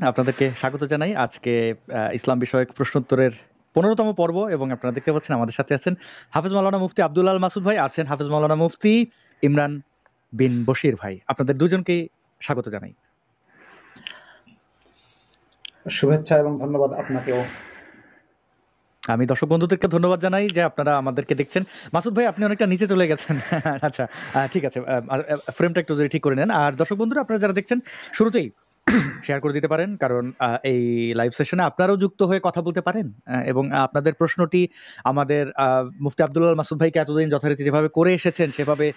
আপনাদেরকে স্বাগত জানাই আজকে ইসলাম বিষয়ক প্রশ্নোত্তরের 15তম পর্ব এবং আপনারা দেখতে পাচ্ছেন আমাদের সাথে আছেন হাফেজ মাওলানা মুফতি আব্দুল আল মাসুদ ভাই, আছেন হাফেজ মাওলানা মুফতি ইমরান বিন বশির ভাই। আপনাদের দুজনকেই স্বাগত জানাই। শুভেচ্ছা এবং ধন্যবাদ আপনাকেও। আমি দর্শক বন্ধুদেরকে ধন্যবাদ জানাই যে আপনারা আমাদেরকে দেখছেন। মাসুদ ভাই, আপনি অনেকটা নিচে চলে গেছেন। আচ্ছা, ঠিক আছে, ফ্রেমটা একটু যদি ঠিক করে নেন। আর দর্শক বন্ধুরা, আপনারা যারা দেখছেন শুরুতেই শেয়ার করে দিতে পারেন, কারণ এই লাইভ সেশনে আপনারাও যুক্ত হয়ে কথা বলতে পারেন এবং আপনাদের প্রশ্নটি আমাদের মুফতি আব্দুল আল মাসুদ ভাইকে এতদিন যথারীতি যেভাবে করে এসেছেন সেভাবে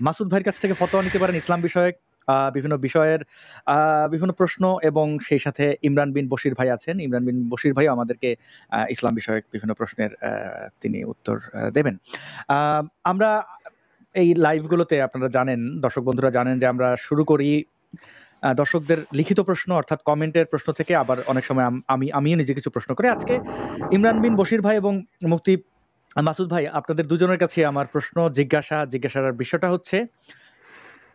মাসুদ ভাইয়ের কাছ থেকে ফতোয়া নিতে পারেন ইসলাম বিষয়ক বিভিন্ন বিষয়ের বিভিন্ন প্রশ্ন, এবং সেই সাথে ইমরান বিন বশির ভাই আছেন। ইমরান বিন বশির ভাই আমাদেরকে ইসলাম বিষয়ক বিভিন্ন প্রশ্নের তিনি উত্তর দেবেন। আমরা এই লাইভগুলোতে আপনারা জানেন, দর্শক বন্ধুরা জানেন যে আমরা শুরু করি দর্শকদের লিখিত প্রশ্ন অর্থাৎ কমেন্টের প্রশ্ন থেকে, আবার অনেক সময় আমিও নিজে কিছু প্রশ্ন করি। আজকে ইমরান বিন বশির ভাই এবং মুফতি মাসুদ ভাই, আপনাদের দুজনের কাছে আমার প্রশ্ন জিজ্ঞাসার বিষয়টা হচ্ছে,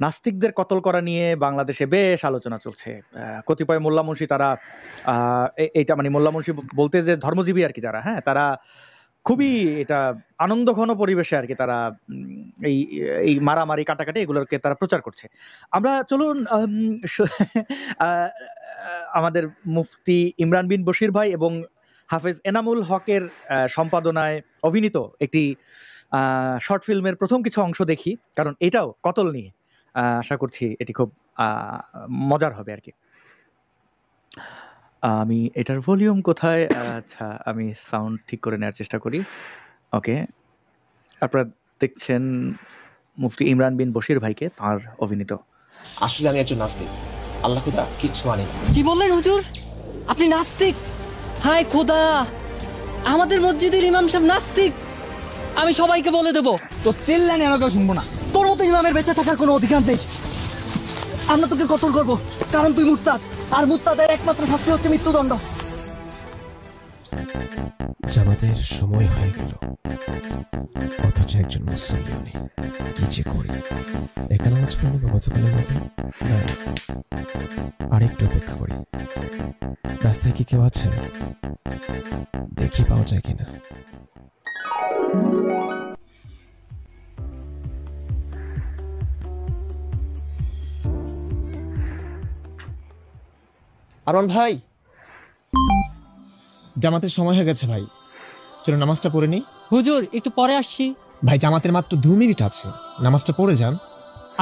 নাস্তিকদের কতল করা নিয়ে বাংলাদেশে বেশ আলোচনা চলছে। কতিপয় মোল্লা মুন্সি তারা এইটা মানে মোল্লা মুন্সি বলতে যে ধর্মজীবী আর কি যারা, হ্যাঁ, তারা খুবই এটা আনন্দঘন পরিবেশে আর কি তারা এই মারামারি কাটাকাটি এগুলোকে তারা প্রচার করছে। আমরা চলুন আমাদের মুফতি ইমরান বিন বশির ভাই এবং হাফেজ এনামুল হকের সম্পাদনায় অভিনীত একটি শর্ট ফিল্মের প্রথম কিছু অংশ দেখি, কারণ এটাও কতল নিয়ে। আশা করছি এটি খুব মজার হবে আর কি। আমি এটার ভলিউম কোথায়? আচ্ছা, আমি সাউন্ড ঠিক করে নেওয়ার চেষ্টা করি। ওকে, আপনারা দেখছেন মুফতি ইমরান বিন বশির ভাইকে তার অভিনীত। আসলে আমি একজন নাস্তিক, আল্লাহ খোদা কিচ্ছু মানি না। কি বললেন হুজুর? আপনি নাস্তিক? হায় খোদা, আমাদের মসজিদের ইমাম সাহেব নাস্তিক। আমি সবাইকে বলে দেবো। তো চিল্লানি আমরা কেউ শুনবো না। তোর মতো ইমামের বেঁচে থাকার কোনো অধিকার নেই। আমরা তোকে কতল করবো, কারণ তুই মুরতাদ, আর মুরতাদের একমাত্র শাস্তি হচ্ছে মৃত্যুদণ্ড। জামাতের সময় হয়ে গেল, অথচ একজন মুসল্লিও নেই। কি যে করি? এখানে নামাজ পড়বো গতকালের মতো? না, আরেকটু অপেক্ষা করি। রাস্তায় কি কেউ আছে? দেখি পাওয়া যায় কিনা। আরমান ভাই, জামাতের সময় হয়ে গেছে ভাই, চলো নামাজটা পড়ে নিই। হুজুর একটু পরে আসছি। ভাই জামাতের মাত্র 2 মিনিট আছে, নামাজটা পড়ে যান।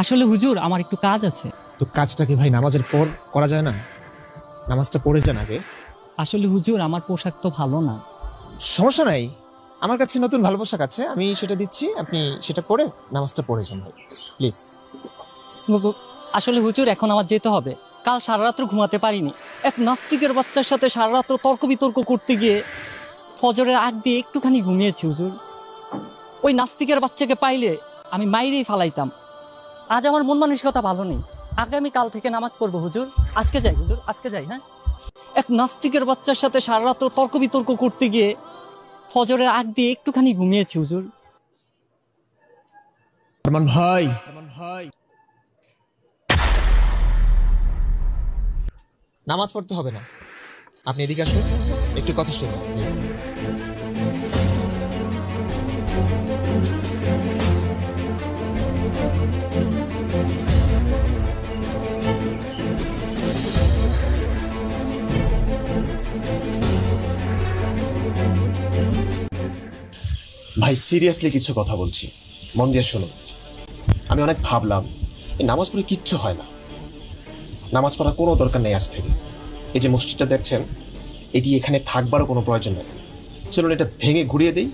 আসলে হুজুর আমার একটু কাজ আছে। তো কাজটা কি ভাই নামাজের পর করা যায় না? নামাজটা পড়ে যান আগে। আসলে হুজুর আমার পোশাক তো ভালো না। সমস্যা নাই, আমার কাছে নতুন ভালো পোশাক আছে, আমি সেটা দিচ্ছি, আপনি সেটা পরে নামাজটা পড়ে যান ভাই, প্লিজ। আসলে হুজুর এখন আমার যেতে হবে, কাল সারা রাত্র ঘুমাতে পারিনি। এক নাস্তিকের বাচ্চার সাথে সারা রাত্র তর্ক বিতর্ক করতে গিয়ে ফজরের আগ দিয়ে একটুখানি ঘুমিয়েছি হুজুর। ওই নাস্তিকের বাচ্চাকে পাইলে আমি মাইরেই ফালাইতাম। আজ আমার মন মানসিকতা ভালো নেই, আগামী কাল থেকে নামাজ পড়বো হুজুর। আজকে যাই হুজুর, আজকে যাই। হ্যাঁ, এক নাস্তিকের বাচ্চার সাথে সারা রাত্র তর্ক বিতর্ক করতে গিয়ে ফজরের আগ দিয়ে একটুখানি ঘুমিয়েছি হুজুর। আরমান ভাই, নামাজ পড়তে হবে না, আপনি এদিকে আসুন, একটু কথা শুনুন প্লিজ। ভাই সিরিয়াসলি কিছু কথা বলছি, মন দিয়ে শুনুন। আমি অনেক ভাবলাম, এই নামাজ পড়ে কিচ্ছু হয় না, নামাজ পড়ার কোনো দরকার নেই আজ থেকে। এই যে মসজিদটা দেখছেন, এটি এখানে থাকবারও কোনো প্রয়োজন নেই। চলুন এটা ভেঙে ঘুরিয়ে দিই,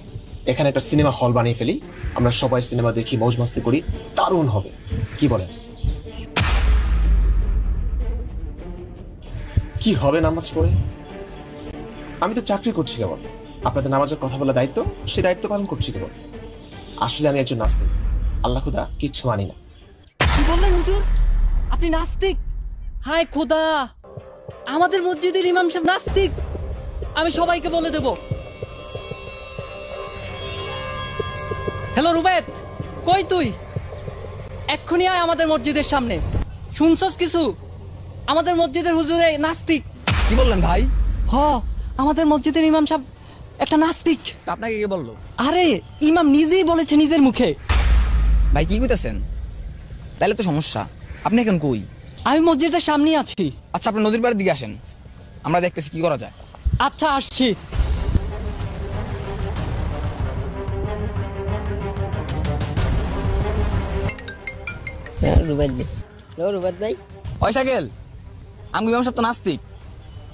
এখানে একটা সিনেমা হল বানিয়ে ফেলি, আমরা সবাই সিনেমা দেখি, মৌজ মাস্তি করি, দারুণ হবে। কি বলেন? কি হবে নামাজ পড়ে? আমি তো চাকরি করছি কেবল, আপনাদের নামাজের কথা বলা দায়িত্ব, সে দায়িত্ব পালন করছি কেবল। আসলে আমি একজন নাস্তিক, আল্লাহ খোদা কিচ্ছু মানি না। কি বললেন হুজুর? আপনি নাস্তিক? হায় খোদা, আমাদের মসজিদের ইমাম সাহেব নাস্তিক। আমি সবাইকে বলে দেব। হ্যালো রুবেত, কই তুই? এক্ষুনি আয় আমাদের মসজিদের সামনে। শুনছস কিছু? আমাদের মসজিদের হুজুরে নাস্তিক। কি বললেন ভাই? হ, আমাদের মসজিদের ইমাম সাহেব একটা নাস্তিক। তা আপনাকে কে বললো? আরে ইমাম নিজেই বলেছে নিজের মুখে। ভাই কি কইতেছেন? তাহলে তো সমস্যা। আপনি এখন কই? আমি মসজিদের সামনেই আছি। আচ্ছা আপনি নদীর পাড়ের দিকে আসেন, আমরা দেখতেছি কি করা যায়। আচ্ছা আসছি। রুবাদ ভাই ওই সাইকেল, আমি ইমাম সাহেব তো নাস্তিক,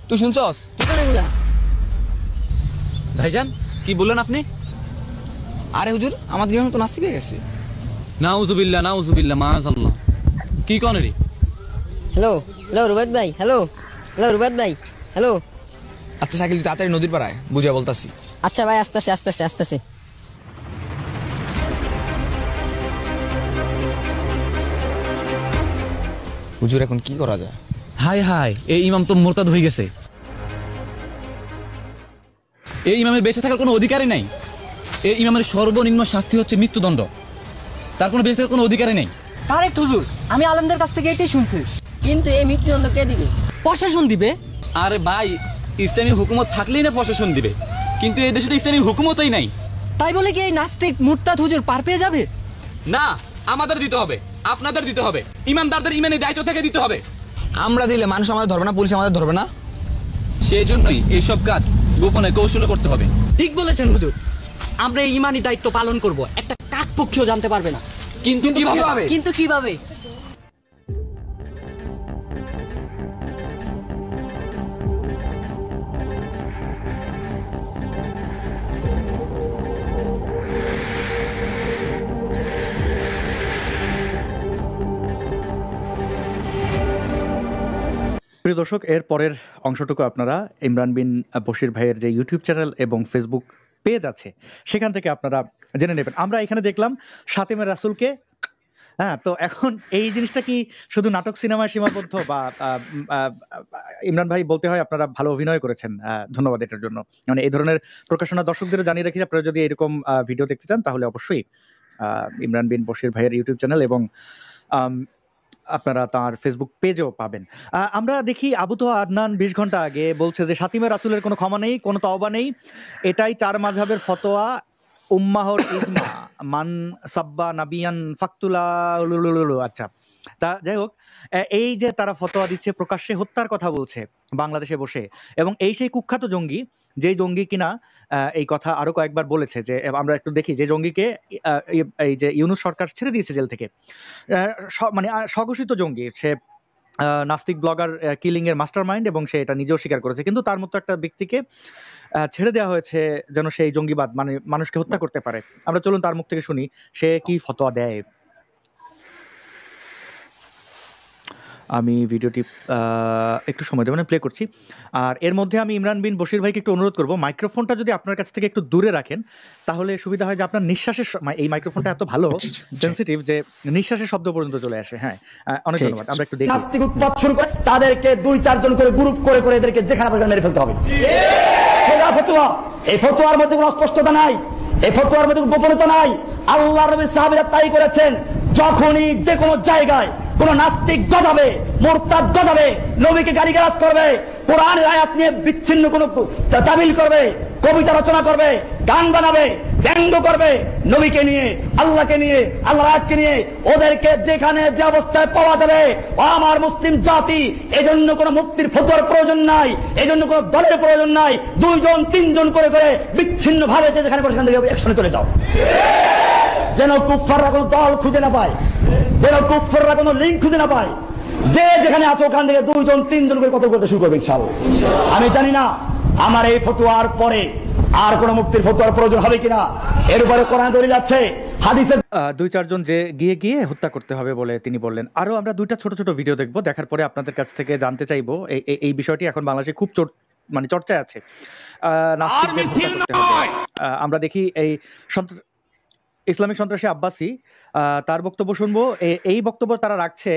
তুই শুনছস? কি করে না? ভাইজান কি বললেন আপনি? আরে হুজুর, আমাদের ইমাম তো নাস্তিক হয়ে গেছে। নাউজুবিল্লাহ মাআযাল্লাহ। কি কোন রে? হ্যালো হ্যালো রুবাদ ভাই, হ্যালো হ্যালো রুবাদ ভাই, হ্যালো। আচ্ছা সাইকেল, তুই তাড়াতাড়ি নদীর পাড়ায়, বুঝা বলতাছি। আচ্ছা ভাই, আসতেছে আসতেছে আসতেছে। হুজুর এখন কি করা যায়? হাই হাই, এই ইমাম তো মোরতাদ হয়ে গেছে। এই ইমামের বেঁচে থাকার কোনো অধিকারই নাই। এই ইমামের সর্বনিম্ন শাস্তি হচ্ছে মৃত্যুদণ্ড। তার কোনো বেঁচে থাকার কোনো অধিকারই নেই। কারেক্ট হুজুর, আমি আলেমদের কাছ থেকে এটাই শুনছি। কিন্তু এই মৃত্যুদণ্ড কে দিবে? প্রশাসন দিবে। আরে ভাই, ইসলামী হুকুমত থাকলেই না প্রশাসন দিবে, কিন্তু এই দেশে তো ইসলামী হুকুমতই নাই। তাই বলে কি এই নাস্তিক মুরতাদ হুজুর পার পেয়ে যাবে? না, আমাদের দিতে হবে, আপনাদের দিতে হবে, ইমানদারদের ইমানের দায়িত্ব থেকে দিতে হবে। আমরা দিলে মানুষ আমাদের ধরবে না, পুলিশ আমাদের ধরবে না। সেই জন্যই এইসব কাজ গোপনে কৌশলে করতে হবে। ঠিক বলেছেন হুজুর, আমরা এই ইমানি দায়িত্ব পালন করব, একটা কাকপক্ষীও জানতে পারবে না। কিন্তু কিভাবে? কিন্তু কিভাবে? প্রিয় দর্শক, এর পরের অংশটুকু আপনারা ইমরান বিন বশির ভাইয়ের যে ইউটিউব চ্যানেল এবং ফেসবুক পেজ আছে সেখান থেকে আপনারা জেনে নেবেন। আমরা এখানে দেখলাম শাতিমে রাসূলকে, হ্যাঁ, তো এখন এই জিনিসটা কি শুধু নাটক সিনেমায় সীমাবদ্ধ, বা ইমরান ভাই বলতে হয় আপনারা ভালো অভিনয় করেছেন, ধন্যবাদ এটার জন্য। মানে এই ধরনের প্রকাশনা দর্শকদেরও জানিয়ে রাখি, আপনারা যদি এরকম ভিডিও দেখতে চান তাহলে অবশ্যই ইমরান বিন বশির ভাইয়ের ইউটিউব চ্যানেল এবং আপনারা তার ফেসবুক পেজেও পাবেন। আমরা দেখি আবু তোহা আদনান 20 ঘন্টা আগে বলছে যে শাতিমে রাসূলের কোনো ক্ষমা নেই, কোনো তওবা নেই, এটাই 4 মাযহাবের ফতোয়া, উম্মাহর ইজমা, মান সাব্বা নাবিয়ান ফাকতুলা। আচ্ছা, তা যাই হোক, এই যে তারা ফতোয়া দিচ্ছে, প্রকাশ্যে হত্যার কথা বলছে বাংলাদেশে বসে, এবং এই সেই কুখ্যাত জঙ্গি, যেই জঙ্গি কিনা এই কথা আরো কয়েকবার বলেছে যে, আমরা একটু দেখি যে জঙ্গিকে এই যে ইউনূস সরকার ছেড়ে দিয়েছে জেল থেকে, মানে স্বঘোষিত জঙ্গি, সে নাস্তিক ব্লগার কিলিং এর মাস্টারমাইন্ড, এবং সে এটা নিজেও স্বীকার করেছে, কিন্তু তার মতো একটা ব্যক্তিকে ছেড়ে দেওয়া হয়েছে যেন সেই জঙ্গিবাদ মানে মানুষকে হত্যা করতে পারে। আমরা চলুন তার মুখ থেকে শুনি সে কি ফতোয়া দেয়। আমি ভিডিওটি একটু সময় দেবেন, প্লে করছি। আর এর মধ্যে আমি ইমরান বিন বশির ভাইকে একটু অনুরোধ করবো, মাইক্রোফোনটা যদি আপনার কাছ থেকে একটু দূরে রাখেন তাহলে সুবিধা হয়, যে আপনার নিঃশ্বাসের এই মাইক্রোফোনটা এত ভালো সেন্সিটিভ যে নিঃশ্বাসের শব্দ পর্যন্ত চলে আসে। হ্যাঁ, অনেক ধন্যবাদ। আমরা একটু দেখি। নাস্তিক উৎপাত শুরু করে তাদেরকে 2-4 জন করে গ্রুপ করে করে এদেরকে যেখানে পারে মেরে ফেলতে হবে। সোজা ফতোয়া। এই ফতোয়ার মধ্যে কোনো অস্পষ্টতা নাই, এই ফতোয়ার মধ্যে কোনো গোপনতা নাই। আল্লাহর নবীর সাহাবীরা তাই করেছেন। যখনই যে কোনো জায়গায় কোন নাস্তিক গজাবে, মুরতাদ গজাবে, নবীকে গালিগালাজ করবে, কোরআনের আয়াত নিয়ে বিচ্ছিন্ন কোন তাবিল করবে, কবিতা রচনা করবে, গান বানাবে, ব্যঙ্গ করবে, নবীকে নিয়ে, আল্লাহকে নিয়ে, আল্লাহর আয়াতকে নিয়ে, ওদেরকে যেখানে যে অবস্থায় পাওয়া যাবে, আমার মুসলিম জাতি এজন্য কোনো মুক্তির ফতোয়ার প্রয়োজন নাই, এজন্য কোনো দলের প্রয়োজন নাই। 2-3 জন করে করে বিচ্ছিন্ন ভাবে যেখানে সেখান থেকে একসঙ্গে চলে যাও, যেন কুফফাররা কোনো দল খুঁজে না পায়, যেন কুফফাররা কোনো লিঙ্ক খুঁজে না পায়। যে যেখানে আছে ওখান থেকে 2-3 জন করে কতল করতে শুরু করবে ইনশাআল্লাহ। আমি জানি না আমার এই ফতোয়ার পরে আর কোন মুক্তির ফতোয়ার প্রয়োজন হবে কিনা, এর উপরে কোরআন দলিল আছে, হাদিসে 2-4 জন যে গিয়ে হত্যা করতে হবে বলে তিনি বললেন। আরো আমরা 2টা ছোট ছোট ভিডিও দেখবো, দেখার পরে আপনাদের কাছ থেকে জানতে চাইবো এই বিষয়টি এখন বাংলাদেশে খুব মানে চর্চায় আছে। আমরা দেখি এই ইসলামিক সন্ত্রাসী আব্বাসী, তার বক্তব্য শুনবো। এই বক্তব্য তারা রাখছে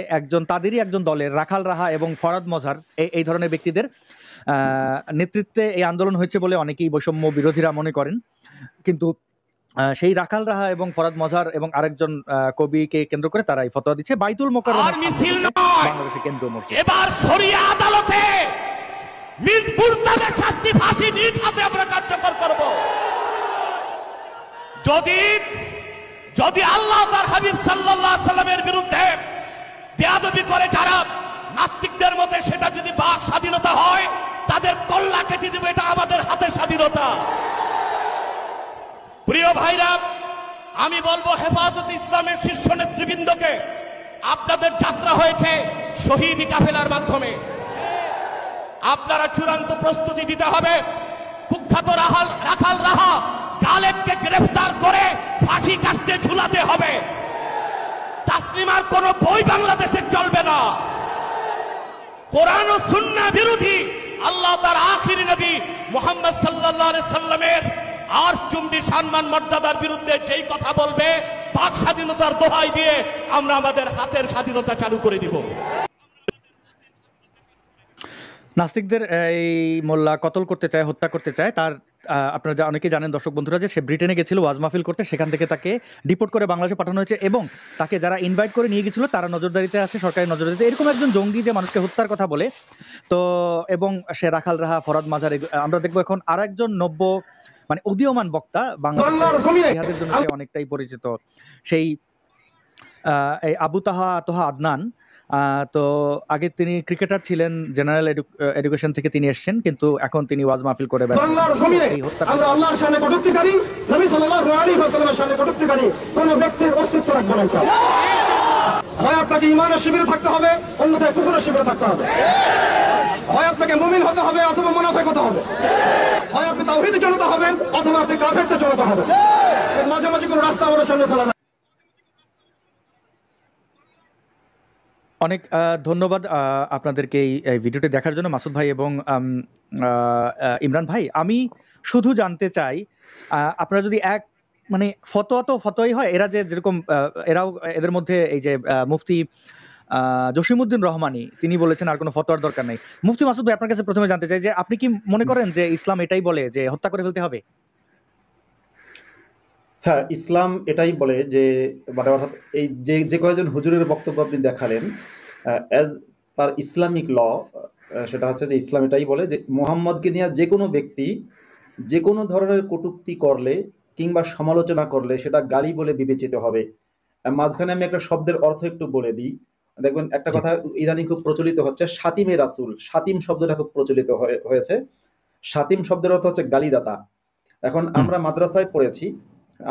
তাদেরই একজন দলের রাখাল রাহা এবং ফরাদ মজহার, এই ধরনের ব্যক্তিদের নেতৃত্বে এই আন্দোলন হয়েছে বলে অনেকেই বৈষম্য বিরোধীরা মনে করেন, কিন্তু সেই রাখাল রাহা এবং ফরাদ মজহার এবং আরেকজন কবিকে কেন্দ্র করে তারা এই ফতোয়া দিচ্ছে। বাইতুল মোকাররমে বাংলাদেশের কেন্দ্রীয় মসজিদ, এবার শরিয়া আদালতে মুরতাদের শাস্তি ফাঁসি নিজ হাতে আমরা কার্যকর করব। যদি আল্লাহ তার হাবিব সাল্লাল্লাহু আলাইহি সাল্লামের বিরুদ্ধে বেয়াদবি করে যারা নাস্তিকদের মতে, সেটা যদি বাক স্বাধীনতা হয়, তাদের কল্লা কেটে দেবে। এটা আমাদের হাতে স্বাধীনতা। প্রিয় ভাইরা, আমি বলবো হেফাজতে ইসলামের শীর্ষ নেতৃবৃন্দকে, আপনাদের যাত্রা হয়েছে শহীদি কাফেলার মাধ্যমে। আপনারা চূড়ান্ত প্রস্তুতি দিতে হবে। কুখ্যাত রাখাল রাহা গালেবকে গ্রেফতার করে ফাঁসি কাস্টে ঝুলাতে হবে। তাসলিমার কোন বই বাংলাদেশে চলবে না। কোরআন ও সুন্নাহ বিরোধী, আল্লাহ তার আখিরি নবী মুহাম্মদ সাল্লাল্লাহু আলাইহি সাল্লামের আরশচুম্বী সম্মান মর্যাদার বিরুদ্ধে যেই কথা বলবে, বাক স্বাধীনতার দোহাই দিয়ে আমরা আমাদের হাতের স্বাধীনতা চালু করে দিব। নাস্তিকদের এই মোল্লা কতল করতে চায়, হত্যা করতে চায়, তার আপনারা অনেকেই জানেন দর্শক বন্ধুরা যে সে ব্রিটেনে গেছিল ওয়াজ মাহফিল করতে, সেখান থেকে তাকে ডিপোর্ট করে বাংলাদেশে পাঠানো হয়েছে এবং তাকে যারা ইনভাইট করে নিয়ে গেছিল তারা নজরদারিতে আছে, সরকারি নজরদারিতে। এরকম একজন জঙ্গি যে মানুষকে হত্যার কথা বলে, তো এবং সে রাখাল রাহা, ফরাদ মাজার, আমরা দেখবো এখন আর একজন নব্য মানে উদীয়মান বক্তা, বাংলাদেশের জন্য সে অনেকটাই পরিচিত, সেই আবু তোহা আদনান। তো আগে তিনি ক্রিকেটার ছিলেন, জেনারেল এডুকেশন থেকে তিনি এসেছেন, কিন্তু এখন তিনি ওয়াজ মাহফিল করে হয় আপনাকে ইমানের শিবিরে থাকতে হবে, অন্যথায় কুফরের শিবিরে থাকতে হবে। হয় আপনাকে মুমিন হতে হবে অথবা মুনাফিক হতে হবে। হয় আপনি তাওহীদে চলতে হবেন অথবা আপনি কাফেরতে চলতে হবে। এর মাঝামাঝি কোনো রাস্তা আমাদের সামনে খোলা নেই। অনেক ধন্যবাদ আপনাদেরকে এই ভিডিওটি দেখার জন্য, মাসুদ ভাই এবং ইমরান ভাই। আমি শুধু জানতে চাই, আপনারা যদি মানে ফতোয়া তো ফতোয়াই হয়, এরা যে যেরকম এরাও এদের মধ্যে এই যে মুফতি জসিমউদ্দিন রহমানী তিনি বলেছেন আর কোনো ফতোয়ার দরকার নেই। মুফতি মাসুদ ভাই, আপনার কাছে প্রথমে জানতে চাই যে আপনি কি মনে করেন যে ইসলাম এটাই বলে যে হত্যা করে ফেলতে হবে? হ্যাঁ, ইসলাম এটাই বলে যে মানে অর্থাৎ এই যে কয়েকজন হুজুরের বক্তব্য আপনি দেখালেন, অ্যাজ পার ইসলামিক ল, সেটা হচ্ছে যে ইসলাম এটাই বলে যে মুহাম্মদকে নিয়ে যে কোনো ব্যক্তি যে কোনো ধরনের কটূক্তি করলে কিংবা সমালোচনা করলে সেটা গালি বলে বিবেচিত হবে। মাঝখানে আমি একটা শব্দের অর্থ একটু বলে দিই। দেখবেন একটা কথা ইদানিং খুব প্রচলিত হচ্ছে, শাতিমে রাসূল। শাতিম শব্দটা খুব প্রচলিত হয়েছে। শাতিম শব্দের অর্থ হচ্ছে গালিদাতা। এখন আমরা মাদ্রাসায় পড়েছি,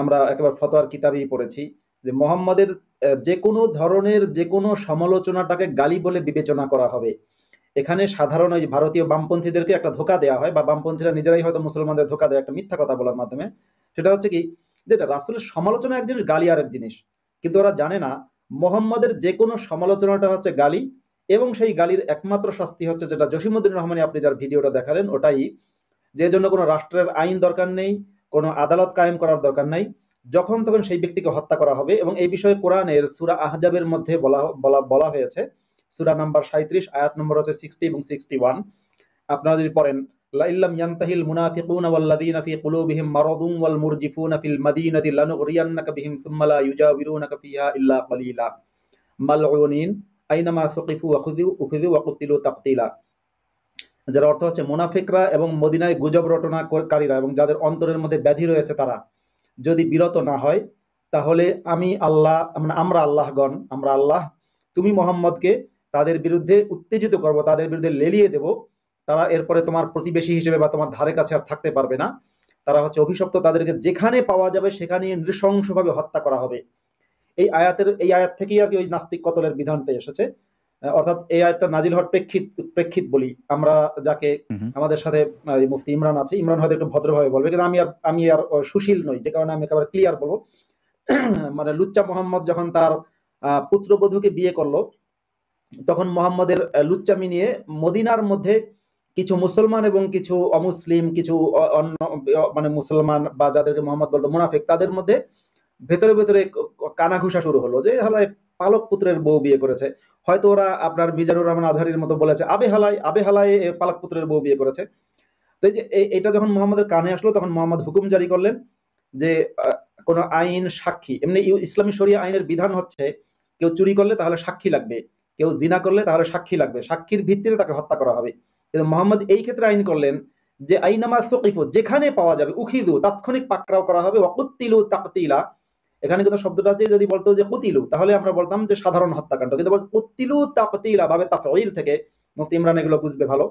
আমরা একেবারে ফতোয়ার কিতাবেই পড়েছি যে মুহাম্মাদের যে কোনো ধরনের যে কোনো সমালোচনাটাকে গালি বলে বিবেচনা করা হবে। এখানে সাধারণ ওই ভারতীয় বামপন্থীদেরকে একটা ধোঁকা দেওয়া হয়, বা বামপন্থীরা নিজেরাই হয়তো মুসলমানদের ধোঁকা দেয় একটা মিথ্যা কথা বলার মাধ্যমে। সেটা হচ্ছে কি, যে রাসূলের সমালোচনা এক জিনিস, গালি আর এক জিনিস। কিন্তু ওরা জানে না মুহাম্মাদের যে কোনো সমালোচনাটা হচ্ছে গালি, এবং সেই গালির একমাত্র শাস্তি হচ্ছে যেটা জসিমউদ্দিন রহমানী আপনি যার ভিডিওটা দেখালেন ওটাই, যে জন্য কোনো রাষ্ট্রের আইন দরকার নেই, কোনো আদালত কায়েম করার দরকার নাই, যখন তখন সেই ব্যক্তিকে হত্যা করা হবে। এবং এই বিষয়ে কোরআনের সূরা আহজাবের মধ্যে বলা হয়েছে, সূরা নাম্বার 37 আয়াত নম্বর হচ্ছে 60 এবং 61। আপনারা যদি পড়েন, লাইল্লাম ইয়ানতাহিল মুনাফিকুনা ওয়াল্লাযীনা ফী কুলুবিহিম মারাদুন ওয়াল মুরজিফুনা ফিল মাদীনাতি লানুগরিয়ান্নাকা বিহিম সুম্মা লা ইউজাবিরুনাকা ফিহা ইল্লা কলিলা মালউনিন আইনামা সুকিফু ওয়া খুযু ওয়া কুতিলু তাকতিলা। যার অর্থ হচ্ছে মুনাফিকরা এবং মদিনায় গুজব রটনাকারীরা এবং যাদের অন্তরের মধ্যে ব্যাধি রয়েছে তারা যদি বিরত না হয়, তাহলে আমরা আল্লাহ তুমি মুহাম্মদকে তাদের বিরুদ্ধে উত্তেজিত করব, তাদের বিরুদ্ধে লেলিয়ে দেব। তারা এরপরে তোমার প্রতিবেশী হিসেবে বা তোমার ধারে কাছে আর থাকতে পারবে না। তারা হচ্ছে অভিশপ্ত, তাদেরকে যেখানে পাওয়া যাবে সেখানে নৃশংসভাবে হত্যা করা হবে। এই আয়াত থেকেই আর কি ওই নাস্তিক কতলের বিধানটা এসেছে। অর্থাৎ এই আয়াতটা নাজিল হওয়ার প্রেক্ষিত বলি আমরা, যাকে আমাদের সাথে মুফতি ইমরান আছে, ইমরান হয়তো একটু ভদ্রভাবে বলবে, কিন্তু আমি আর সুশীল নই, যে কারণে আমি একেবারে ক্লিয়ার বলবো। মানে লুচ্চা মোহাম্মদ যখন তার পুত্রবধূকে বিয়ে করলো, তখন মোহাম্মদের লুচ্চামি নিয়ে মদিনার মধ্যে কিছু মুসলমান এবং কিছু অমুসলিম, কিছু অন্য মানে মুসলমান বা যাদেরকে মোহাম্মদ বলতো মুনাফিক, তাদের মধ্যে ভেতরে ভেতরে কানাঘুষা শুরু হলো যে হালায় পালক পুত্রের বউ বিয়ে করেছে। হয়তো ওরা আপনার মিজানুর রহমান আজহারির মতো বলেছে আবে হালায় পালক পুত্রের বউ বিয়ে করেছে। তো এই যে এটা যখন মোহাম্মদের কানে আসলো, তখন মোহাম্মদ হুকুম জারি করলেন যে কোন আইন, সাক্ষী, এমনি ইসলামী শরিয়া আইনের বিধান হচ্ছে কেউ চুরি করলে তাহলে সাক্ষী লাগবে, কেউ জিনা করলে তাহলে সাক্ষী লাগবে, সাক্ষীর ভিত্তিতে তাকে হত্যা করা হবে। কিন্তু মোহাম্মদ এই ক্ষেত্রে আইন করলেন যে আইনামা সুকিফু, যেখানে পাওয়া যাবে, উখিযু, তাৎক্ষণিক পাকড়াও করা হবে, ওয়া কুতিলু তাকতিলা। এখানে কিন্তু শব্দটা আছে, যদি বলতো যে কুতিলু তাহলে আমরা বলতাম যে সাধারণ হত্যাকাণ্ড, কিন্তু বলছে কুতিলু তাকতিলা ভাবে তাফঈল থেকে, মুফতি ইমরান এগুলো বুঝবে ভালো।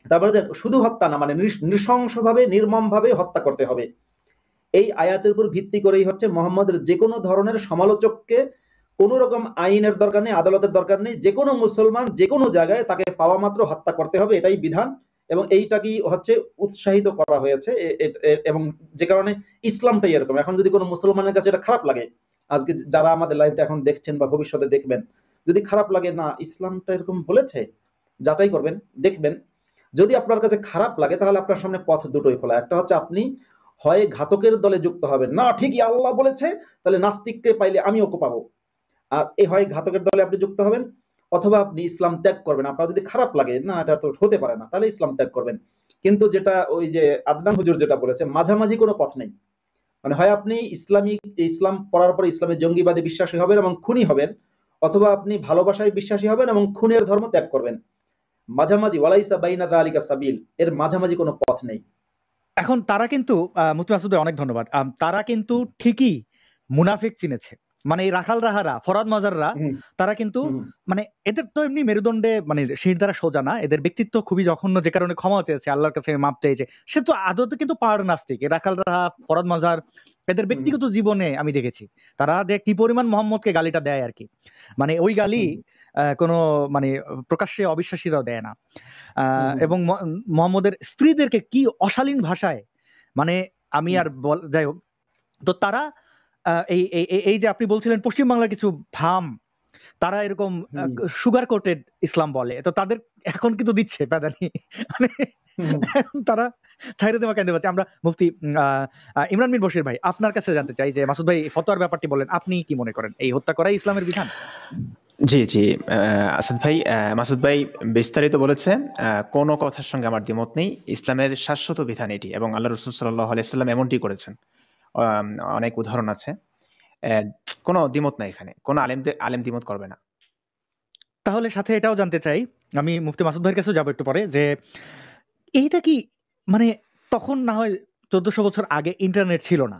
তারপরে যে শুধু হত্যা না, মানে নৃশংসভাবে নির্মমভাবে হত্যা করতে হবে। এই আয়াতের উপর ভিত্তি করেই হচ্ছে মোহাম্মদের যে কোনো ধরনের সমালোচককে কোন রকম আইনের দরকার নেই, আদালতের দরকার নেই, যে কোনো মুসলমান যে কোনো জায়গায় তাকে পাওয়া মাত্র হত্যা করতে হবে, এটাই বিধান। এবং এইটাকেই হচ্ছে উৎসাহিত করা হয়েছে, এবং যে কারণে ইসলামটাই এরকম। এখন যদি কোনো মুসলমানের কাছে এটা খারাপ লাগে, আজকে যারা আমাদের লাইভটা এখন দেখছেন বা ভবিষ্যতে দেখবেন, যদি খারাপ লাগে, না ইসলামটা এরকম বলেছে, যাচাই করবেন, দেখবেন। যদি আপনার কাছে খারাপ লাগে তাহলে আপনার সামনে পথ দুটোই খোলা। একটা হচ্ছে আপনি হয় ঘাতকের দলে যুক্ত হবেন, না ঠিকই আল্লাহ বলেছে, তাহলে নাস্তিককে পাইলে আমিও পাবো, আর এই হয় ঘাতকের দলে আপনি যুক্ত হবেন, অথবা আপনি ইসলাম ত্যাগ করবেন। আপনার যদি খারাপ লাগে, না এটা তো হতে পারে না, তাহলে ইসলাম ত্যাগ করবেন। কিন্তু যেটা ওই যে আদনান হুজুর যেটা বলেছে, মাঝামাঝি কোনো পথ নেই। মানে হয় আপনি ইসলাম পড়ার পর ইসলামের জঙ্গিবাদে বিশ্বাসী হবেন এবং খুনি হবেন, অথবা আপনি ভালোবাসায় বিশ্বাসী হবেন এবং খুনের ধর্ম ত্যাগ করবেন। মাঝামাঝি ওয়ালাইসা বাইনা যালিকা সাবিল, এর মাঝামাঝি কোনো পথ নেই। এখন তারা কিন্তু মুফতি মাসুদ ভাই অনেক ধন্যবাদ, তারা কিন্তু ঠিকই মুনাফিক চিনেছে। মানে এই রাখাল রাহারা, ফরাদ মাজাররা, তারা কিন্তু মানে এদের তো এমনি মেরুদণ্ডে মানে শির দ্বারা সোজা না, এদের ব্যক্তিত্ব খুবই জঘন্য, যে কারণে ক্ষমা চেয়েছে, আল্লাহর কাছে মাপ চেয়েছে। সে তো আদতে কিন্তু পাহাড় নাস্তিক। রাখাল রাহা, ফরাদ মাজার, এদের ব্যক্তিগত জীবনে আমি দেখেছি তারা যে কি পরিমাণ মোহাম্মদকে গালিটা দেয় আর কি। মানে ওই গালি কোনো মানে প্রকাশ্যে অবিশ্বাসীরাও দেয় না। এবং মোহাম্মদের স্ত্রীদেরকে কি অশালীন ভাষায়, মানে আমি আর যাই হোক। তো তারা এই যে আপনি বলছিলেন পশ্চিমবাংলার কিছু ভাম, তারা এরকম সুগার কোটেড ইসলাম বলে, তো তাদের এখন কিন্তু দিচ্ছে প্যাদানি, মানে এখন তারা ছাইরে দেওয়া কেন পাচ্ছে। আমরা মুফতি ইমরান বিন বশির ভাই, আপনার কাছে জানতে চাই যে মাসুদ ভাই ফতোয়ার ব্যাপারটি বলেন, আপনি কি মনে করেন এই হত্যা করাই ইসলামের বিধান? জি জি, আসাদ ভাই, মাসুদ ভাই বিস্তারিত বলেছে, কোনো কথার সঙ্গে আমার দ্বিমত নেই। ইসলামের শাশ্বত বিধান এটি, এবং আল্লাহ রাসূল সাল্লাল্লাহু আলাইহি ওয়াসাল্লাম এমনটি করেছেন। অনেক উদাহরণ আছে, কোনো দ্বিমত নাই এখানে, কোনো আলেম দ্বিমত করবে না। তাহলে সাথে এটাও জানতে চাই, আমি মুফতি মাসুদ ভাইয়ের কাছেও যাবো একটু পরে, যে এইটা কি মানে তখন না হয় 1400 বছর আগে ইন্টারনেট ছিল না,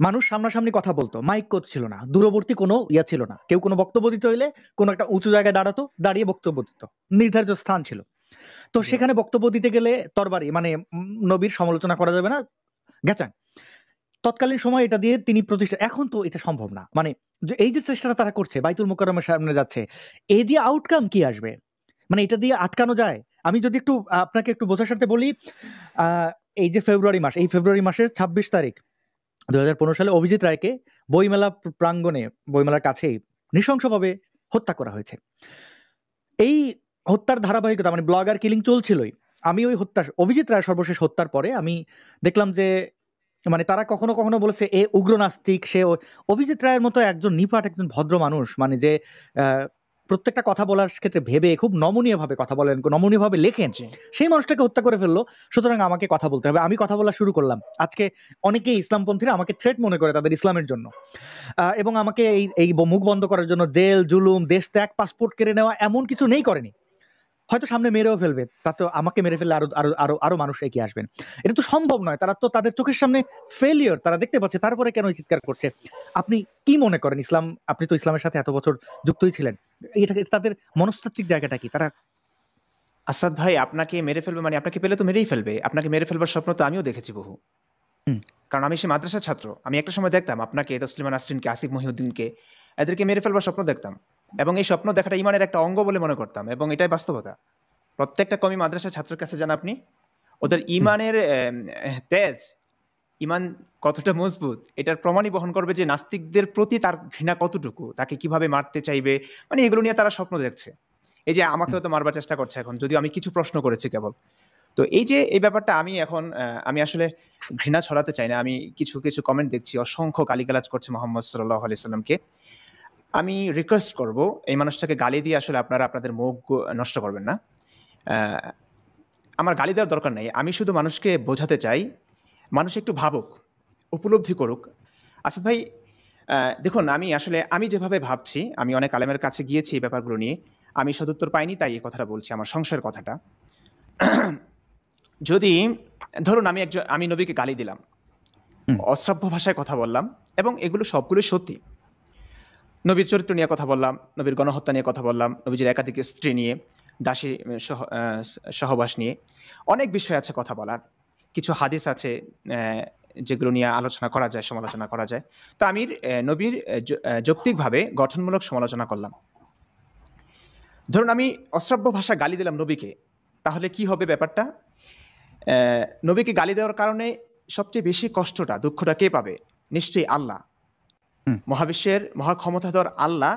মানুষ সামনাসামনি কথা বলতো, মাইক কোচ ছিল না, দূরবর্তী কোনো ইয়া ছিল না, কেউ কোনো বক্তব্য দিতে হইলে কোনো একটা উঁচু জায়গায় দাঁড়াতো, দাঁড়িয়ে বক্তব্য দিত, নির্ধারিত স্থান ছিল। তো সেখানে বক্তব্য দিতে গেলে তরবারি, মানে নবীর সমালোচনা করা যাবে না, গেচাং। তৎকালীন সময় এটা দিয়ে তিনি প্রতিষ্ঠা, এখন তো এটা সম্ভব না। মানে এই যে চেষ্টাটা তারা করছে, বাইতুল মুকাররমের সামনে যাচ্ছে, এই দিয়ে আউটকাম কি আসবে? মানে এটা দিয়ে আটকানো যায়? আমি যদি একটু আপনাকে একটু বোঝার সাথে বলি, এই যে ফেব্রুয়ারি মাস, এই ফেব্রুয়ারি মাসের 26 তারিখ 2015 সালে অভিজিৎ রায়কে বইমেলা প্রাঙ্গণে, বইমেলার কাছেই নৃশংসভাবে হত্যা করা হয়েছে। এই হত্যার ধারাবাহিকতা, মানে ব্লগার কিলিং চলছিলই। আমি ওই অভিজিৎ রায় সর্বশেষ হত্যার পরে আমি দেখলাম যে মানে তারা কখনো কখনো বলেছে এ উগ্র নাস্তিক, সে অভিজিৎ রায়ের মতো একজন নিপাট, একজন ভদ্র মানুষ, মানে যে প্রত্যেকটা কথা বলার ক্ষেত্রে ভেবে খুব নমনীয়ভাবে কথা বলেন, নমনীয়ভাবে লেখেন, সেই মানুষটাকে হত্যা করে ফেললো। সুতরাং আমাকে কথা বলতে হবে, আমি কথা বলা শুরু করলাম। আজকে অনেকেই ইসলামপন্থীরা আমাকে থ্রেট মনে করে তাদের ইসলামের জন্য, এবং আমাকে এই মুখ বন্ধ করার জন্য জেল, জুলুম, দেশ ত্যাগ, পাসপোর্ট কেড়ে নেওয়া, এমন কিছু নেই করেনি। হয়তো সামনে মেরেও ফেলবে, তা তো আমাকে মেরে ফেললে আরো আরো আরো আরো মানুষ এগিয়ে আসবেন। এটা তো সম্ভব নয়। তারা তো তাদের চোখের সামনে ফেলিওর তারা দেখতে পাচ্ছে, তারপরে কেন চিৎকার করছে? আপনি কি মনে করেন ইসলাম, আপনি তো ইসলামের সাথে এত বছর যুক্তই ছিলেন, এটা তাদের মনস্তাত্ত্বিক জায়গাটা কি? তারা আসাদ ভাই, আপনাকে মেরে ফেলবে মানে আপনাকে পেলে তো মেরেই ফেলবে। আপনাকে মেরে ফেলবার স্বপ্ন তো আমিও দেখেছি বহু, কারণ আমি সে মাদ্রাসার ছাত্র। আমি একটা সময় দেখতাম আপনাকে, তসলিমা নাসরিনকে, আসিফ মহিউদ্দিনকে, এদেরকে মেরে ফেলবার স্বপ্ন দেখতাম, এবং এই স্বপ্ন দেখাটা ইমানের একটা অঙ্গ বলে মনে করতাম, এবং এটাই বাস্তবতা। প্রত্যেকটা কমি মাদ্রাসা ছাত্রের কাছে যান আপনি, ওদের ইমানের তেজ, ইমান কতটা মজবুত, এটার প্রমাণই বহন করবে যে নাস্তিকদের প্রতি তার ঘৃণা কতটুকু, তাকে কিভাবে মারতে চাইবে, মানে এগুলো নিয়ে তারা স্বপ্ন দেখছে। এই যে আমাকেও তো মারবার চেষ্টা করছে এখন, যদিও আমি কিছু প্রশ্ন করেছি কেবল। তো এই যে এই ব্যাপারটা, আমি আসলে ঘৃণা ছড়াতে চাই না। আমি কিছু কিছু কমেন্ট দেখছি, অসংখ্য গালিগালাজ করছে মোহাম্মদ সাল্লাল্লাহু আলাইহি সাল্লামকে। আমি রিকোয়েস্ট করব, এই মানুষটাকে গালি দিয়ে আসলে আপনারা আপনাদের মুখ নষ্ট করবেন না। আমার গালি দেওয়ার দরকার নেই, আমি শুধু মানুষকে বোঝাতে চাই, মানুষ একটু ভাবুক, উপলব্ধি করুক। আসাদ ভাই, দেখুন, আমি যেভাবে ভাবছি, আমি অনেক আলেমের কাছে গিয়েছি এই ব্যাপারগুলো নিয়ে, আমি সদুত্তর পাইনি, তাই এই কথাটা বলছি, আমার সংশয়ের কথাটা। যদি ধরুন আমি নবীকে গালি দিলাম, অশ্রাব্য ভাষায় কথা বললাম, এবং এগুলো সবগুলো সত্যি, নবীর চরিত্র নিয়ে কথা বললাম, নবীর গণহত্যা নিয়ে কথা বললাম, নবীজির একাধিক স্ত্রী নিয়ে, দাসী সহবাস নিয়ে, অনেক বিষয় আছে কথা বলার, কিছু হাদিস আছে যেগুলো নিয়ে আলোচনা করা যায়, সমালোচনা করা যায়। তো আমি নবীর যৌক্তিকভাবে গঠনমূলক সমালোচনা করলাম। ধরুন আমি অশ্রাব্য ভাষা গালি দিলাম নবীকে, তাহলে কি হবে ব্যাপারটা? নবীকে গালি দেওয়ার কারণে সবচেয়ে বেশি কষ্টটা, দুঃখটা কে পাবে? নিশ্চয়ই আল্লাহ, মহাবিশ্বের মহাক্ষমতাধর আল্লাহ,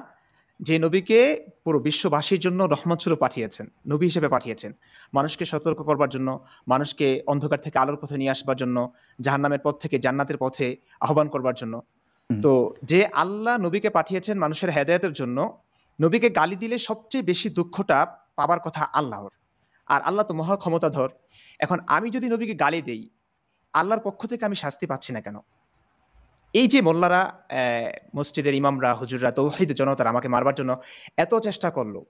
যে নবীকে পুরো বিশ্ববাসীর জন্য রহমত স্বরূপ পাঠিয়েছেন, নবী হিসেবে পাঠিয়েছেন, মানুষকে সতর্ক করবার জন্য, মানুষকে অন্ধকার থেকে আলোর পথে নিয়ে আসবার জন্য, জাহান্নামের পথ থেকে জান্নাতের পথে আহ্বান করবার জন্য। তো যে আল্লাহ নবীকে পাঠিয়েছেন মানুষের হেদায়েতের জন্য, নবীকে গালি দিলে সবচেয়ে বেশি দুঃখটা পাবার কথা আল্লাহর। আর আল্লাহ তো মহা ক্ষমতাধর। এখন আমি যদি নবীকে গালি দেই, আল্লাহর পক্ষ থেকে আমি শাস্তি পাচ্ছি না কেন? এই যে মোল্লারা, মসজিদের ইমামরা, হুজুররা, তৌহিদ জনতারা আমাকে মারবার জন্য এত চেষ্টা করলো,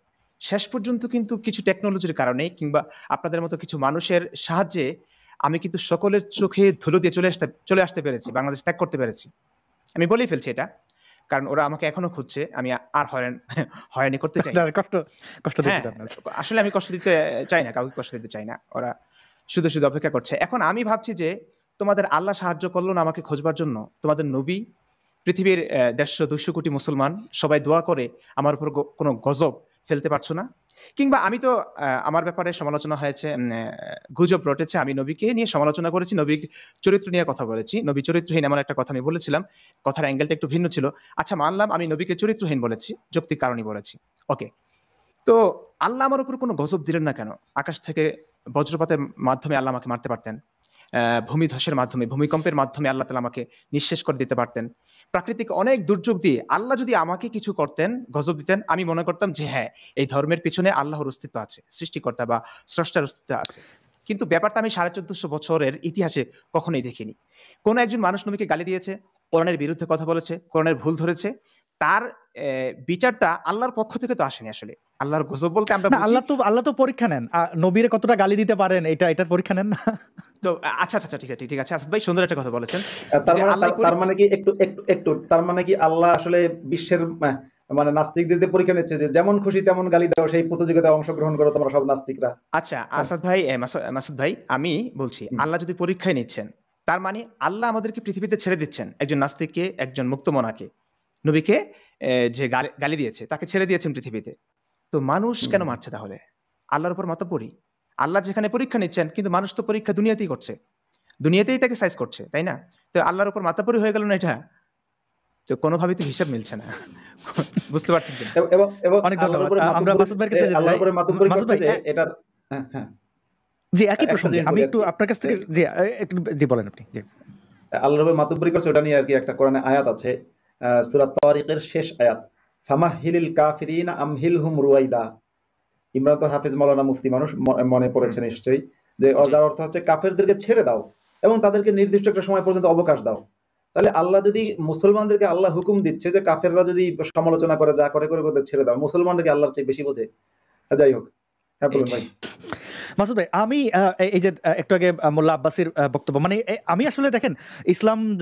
শেষ পর্যন্ত কিন্তু কিছু টেকনোলজির কারণে কিংবা আপনাদের মতো কিছু মানুষের সাহায্যে আমি কিন্তু সকলের চোখে ধুলো দিয়ে চলে আসতে পেরেছি, বাংলাদেশ ত্যাগ করতে পেরেছি। আমি বলেই ফেলছি এটা, কারণ ওরা আমাকে এখনো খুঁজছে, আমি আর হয়রানি করতে চাই না। আসলে আমি কষ্ট দিতে চাই না, কাউকে কষ্ট দিতে চাই না, ওরা শুধু শুধু অপেক্ষা করছে। এখন আমি ভাবছি যে তোমাদের আল্লাহ সাহায্য করলো না আমাকে খোঁজবার জন্য, তোমাদের নবী, পৃথিবীর 150-200 কোটি মুসলমান সবাই দোয়া করে আমার উপর কোনো গজব ফেলতে পারছো না? কিংবা আমি তো আমার ব্যাপারে সমালোচনা হয়েছে, গুজব রটেছে, আমি নবীকে নিয়ে সমালোচনা করেছি, নবীর চরিত্র নিয়ে কথা বলেছি, নবী চরিত্রহীন এমন একটা কথা আমি বলেছিলাম, কথার অ্যাঙ্গেলটা একটু ভিন্ন ছিল। আচ্ছা, মানলাম আমি নবীকে চরিত্রহীন বলেছি, যৌক্তিক কারণই বলেছি, ওকে। তো আল্লাহ আমার উপর কোনো গজব দিলেন না কেন? আকাশ থেকে বজ্রপাতের মাধ্যমে আল্লাহ আমাকে মারতে পারতেন, ভূমিধসের মাধ্যমে, ভূমিকম্পের মাধ্যমে আল্লাহ তাআলা আমাকে নিঃশেষ করে দিতে পারতেন, প্রাকৃতিক অনেক দুর্যোগ দিয়ে আল্লাহ যদি আমাকে কিছু করতেন, গজব দিতেন, আমি মনে করতাম যে হ্যাঁ, এই ধর্মের পিছনে আল্লাহর অস্তিত্ব আছে, সৃষ্টিকর্তা বা স্রষ্টার অস্তিত্ব আছে। কিন্তু ব্যাপারটা আমি 1450 বছরের ইতিহাসে কখনোই দেখিনি। কোনো একজন মানুষ নবীকে গালি দিয়েছে, কোরআনের বিরুদ্ধে কথা বলেছে, কোরআনের ভুল ধরেছে, তার বিচারটা আল্লাহর পক্ষ থেকে তো আসেনি। আসলে আল্লাহর গজব বলতে আমরা আল্লাহ তো পরীক্ষা নেন, নবীরে কতটা গালি দিতে পারেন এটার পরীক্ষা নেন না। তো আচ্ছা ঠিক আছে আসাদ ভাই, সুন্দর একটা কথা বলেছেন। তার মানে কি একটু তার মানে কি আল্লাহ আসলে বিশ্বের মানে নাস্তিকদের পরীক্ষা নিচ্ছে যে যেমন খুশি তেমন গালি দাও, সেই প্রতিযোগিতায় অংশগ্রহণ করো তোমরা সব নাস্তিকরা। আচ্ছা আসাদ ভাই, মাসুদ ভাই, আমি বলছি আল্লাহ যদি পরীক্ষায় নিচ্ছেন, তার মানে আল্লাহ আমাদেরকে পৃথিবীতে ছেড়ে দিচ্ছেন, একজন নাস্তিককে, একজন মুক্তমনাকে, নবীকে যে গালি দিয়েছে তাকে ছেড়ে দিয়েছেন পৃথিবীতে। তো মানুষ কেন মারছে তাহলে? আল্লাহর উপর মাতব্বরি। আল্লাহ যেখানে পরীক্ষা নিচ্ছেন, কিন্তু মানুষ তো পরীক্ষা দুনিয়াতেই করছে, দুনিয়াতেই তাকে সাইজ করছে, তাই না? তো আল্লাহর উপর মাতব্বরি হয়ে গেল না এটা? তো কোনোভাবেই তো হিসাব মিলছে না, বুঝতে পারছেন? অনেক ধন্যবাদ। আমরা মাসুদ ভাইয়ের কাছে যেতে চাই। মাসুদ ভাই, এটা জি একই প্রসঙ্গে আমি একটু আপনার কাছ থেকে জি বলেন আপনি। জি, আল্লাহর উপর মাতব্বরি করছে, ওটা নিয়ে আর কি একটা কোরআনে আয়াত আছে, সূরা তারিকের শেষ আয়াত, ফামাহিলিল কাফিরিনা আমহিলহুম রুয়াইদা। ইমরান তো হাফিজ মাওলানা মুফতি মানুষ, মনে পড়েছে নিশ্চয়ই, যে যার অর্থ হচ্ছে কাফেরদেরকে ছেড়ে দাও এবং তাদেরকে নির্দিষ্ট একটা সময় পর্যন্ত অবকাশ দাও। তাহলে আল্লাহ যদি মুসলমানদেরকে আল্লাহ হুকুম দিচ্ছে যে কাফেররা যদি সমালোচনা করে, যা করে ছেড়ে দাও, মুসলমানদেরকে আল্লাহর চেয়ে বেশি বোঝে। যাই হোক, হ্যাঁ বলুন ভাই। মাসুদ ভাই, আমি এই যে একটু আগে মোল্লা আব্বাসীর বক্তব্য, মানে আমি আসলে দেখেন,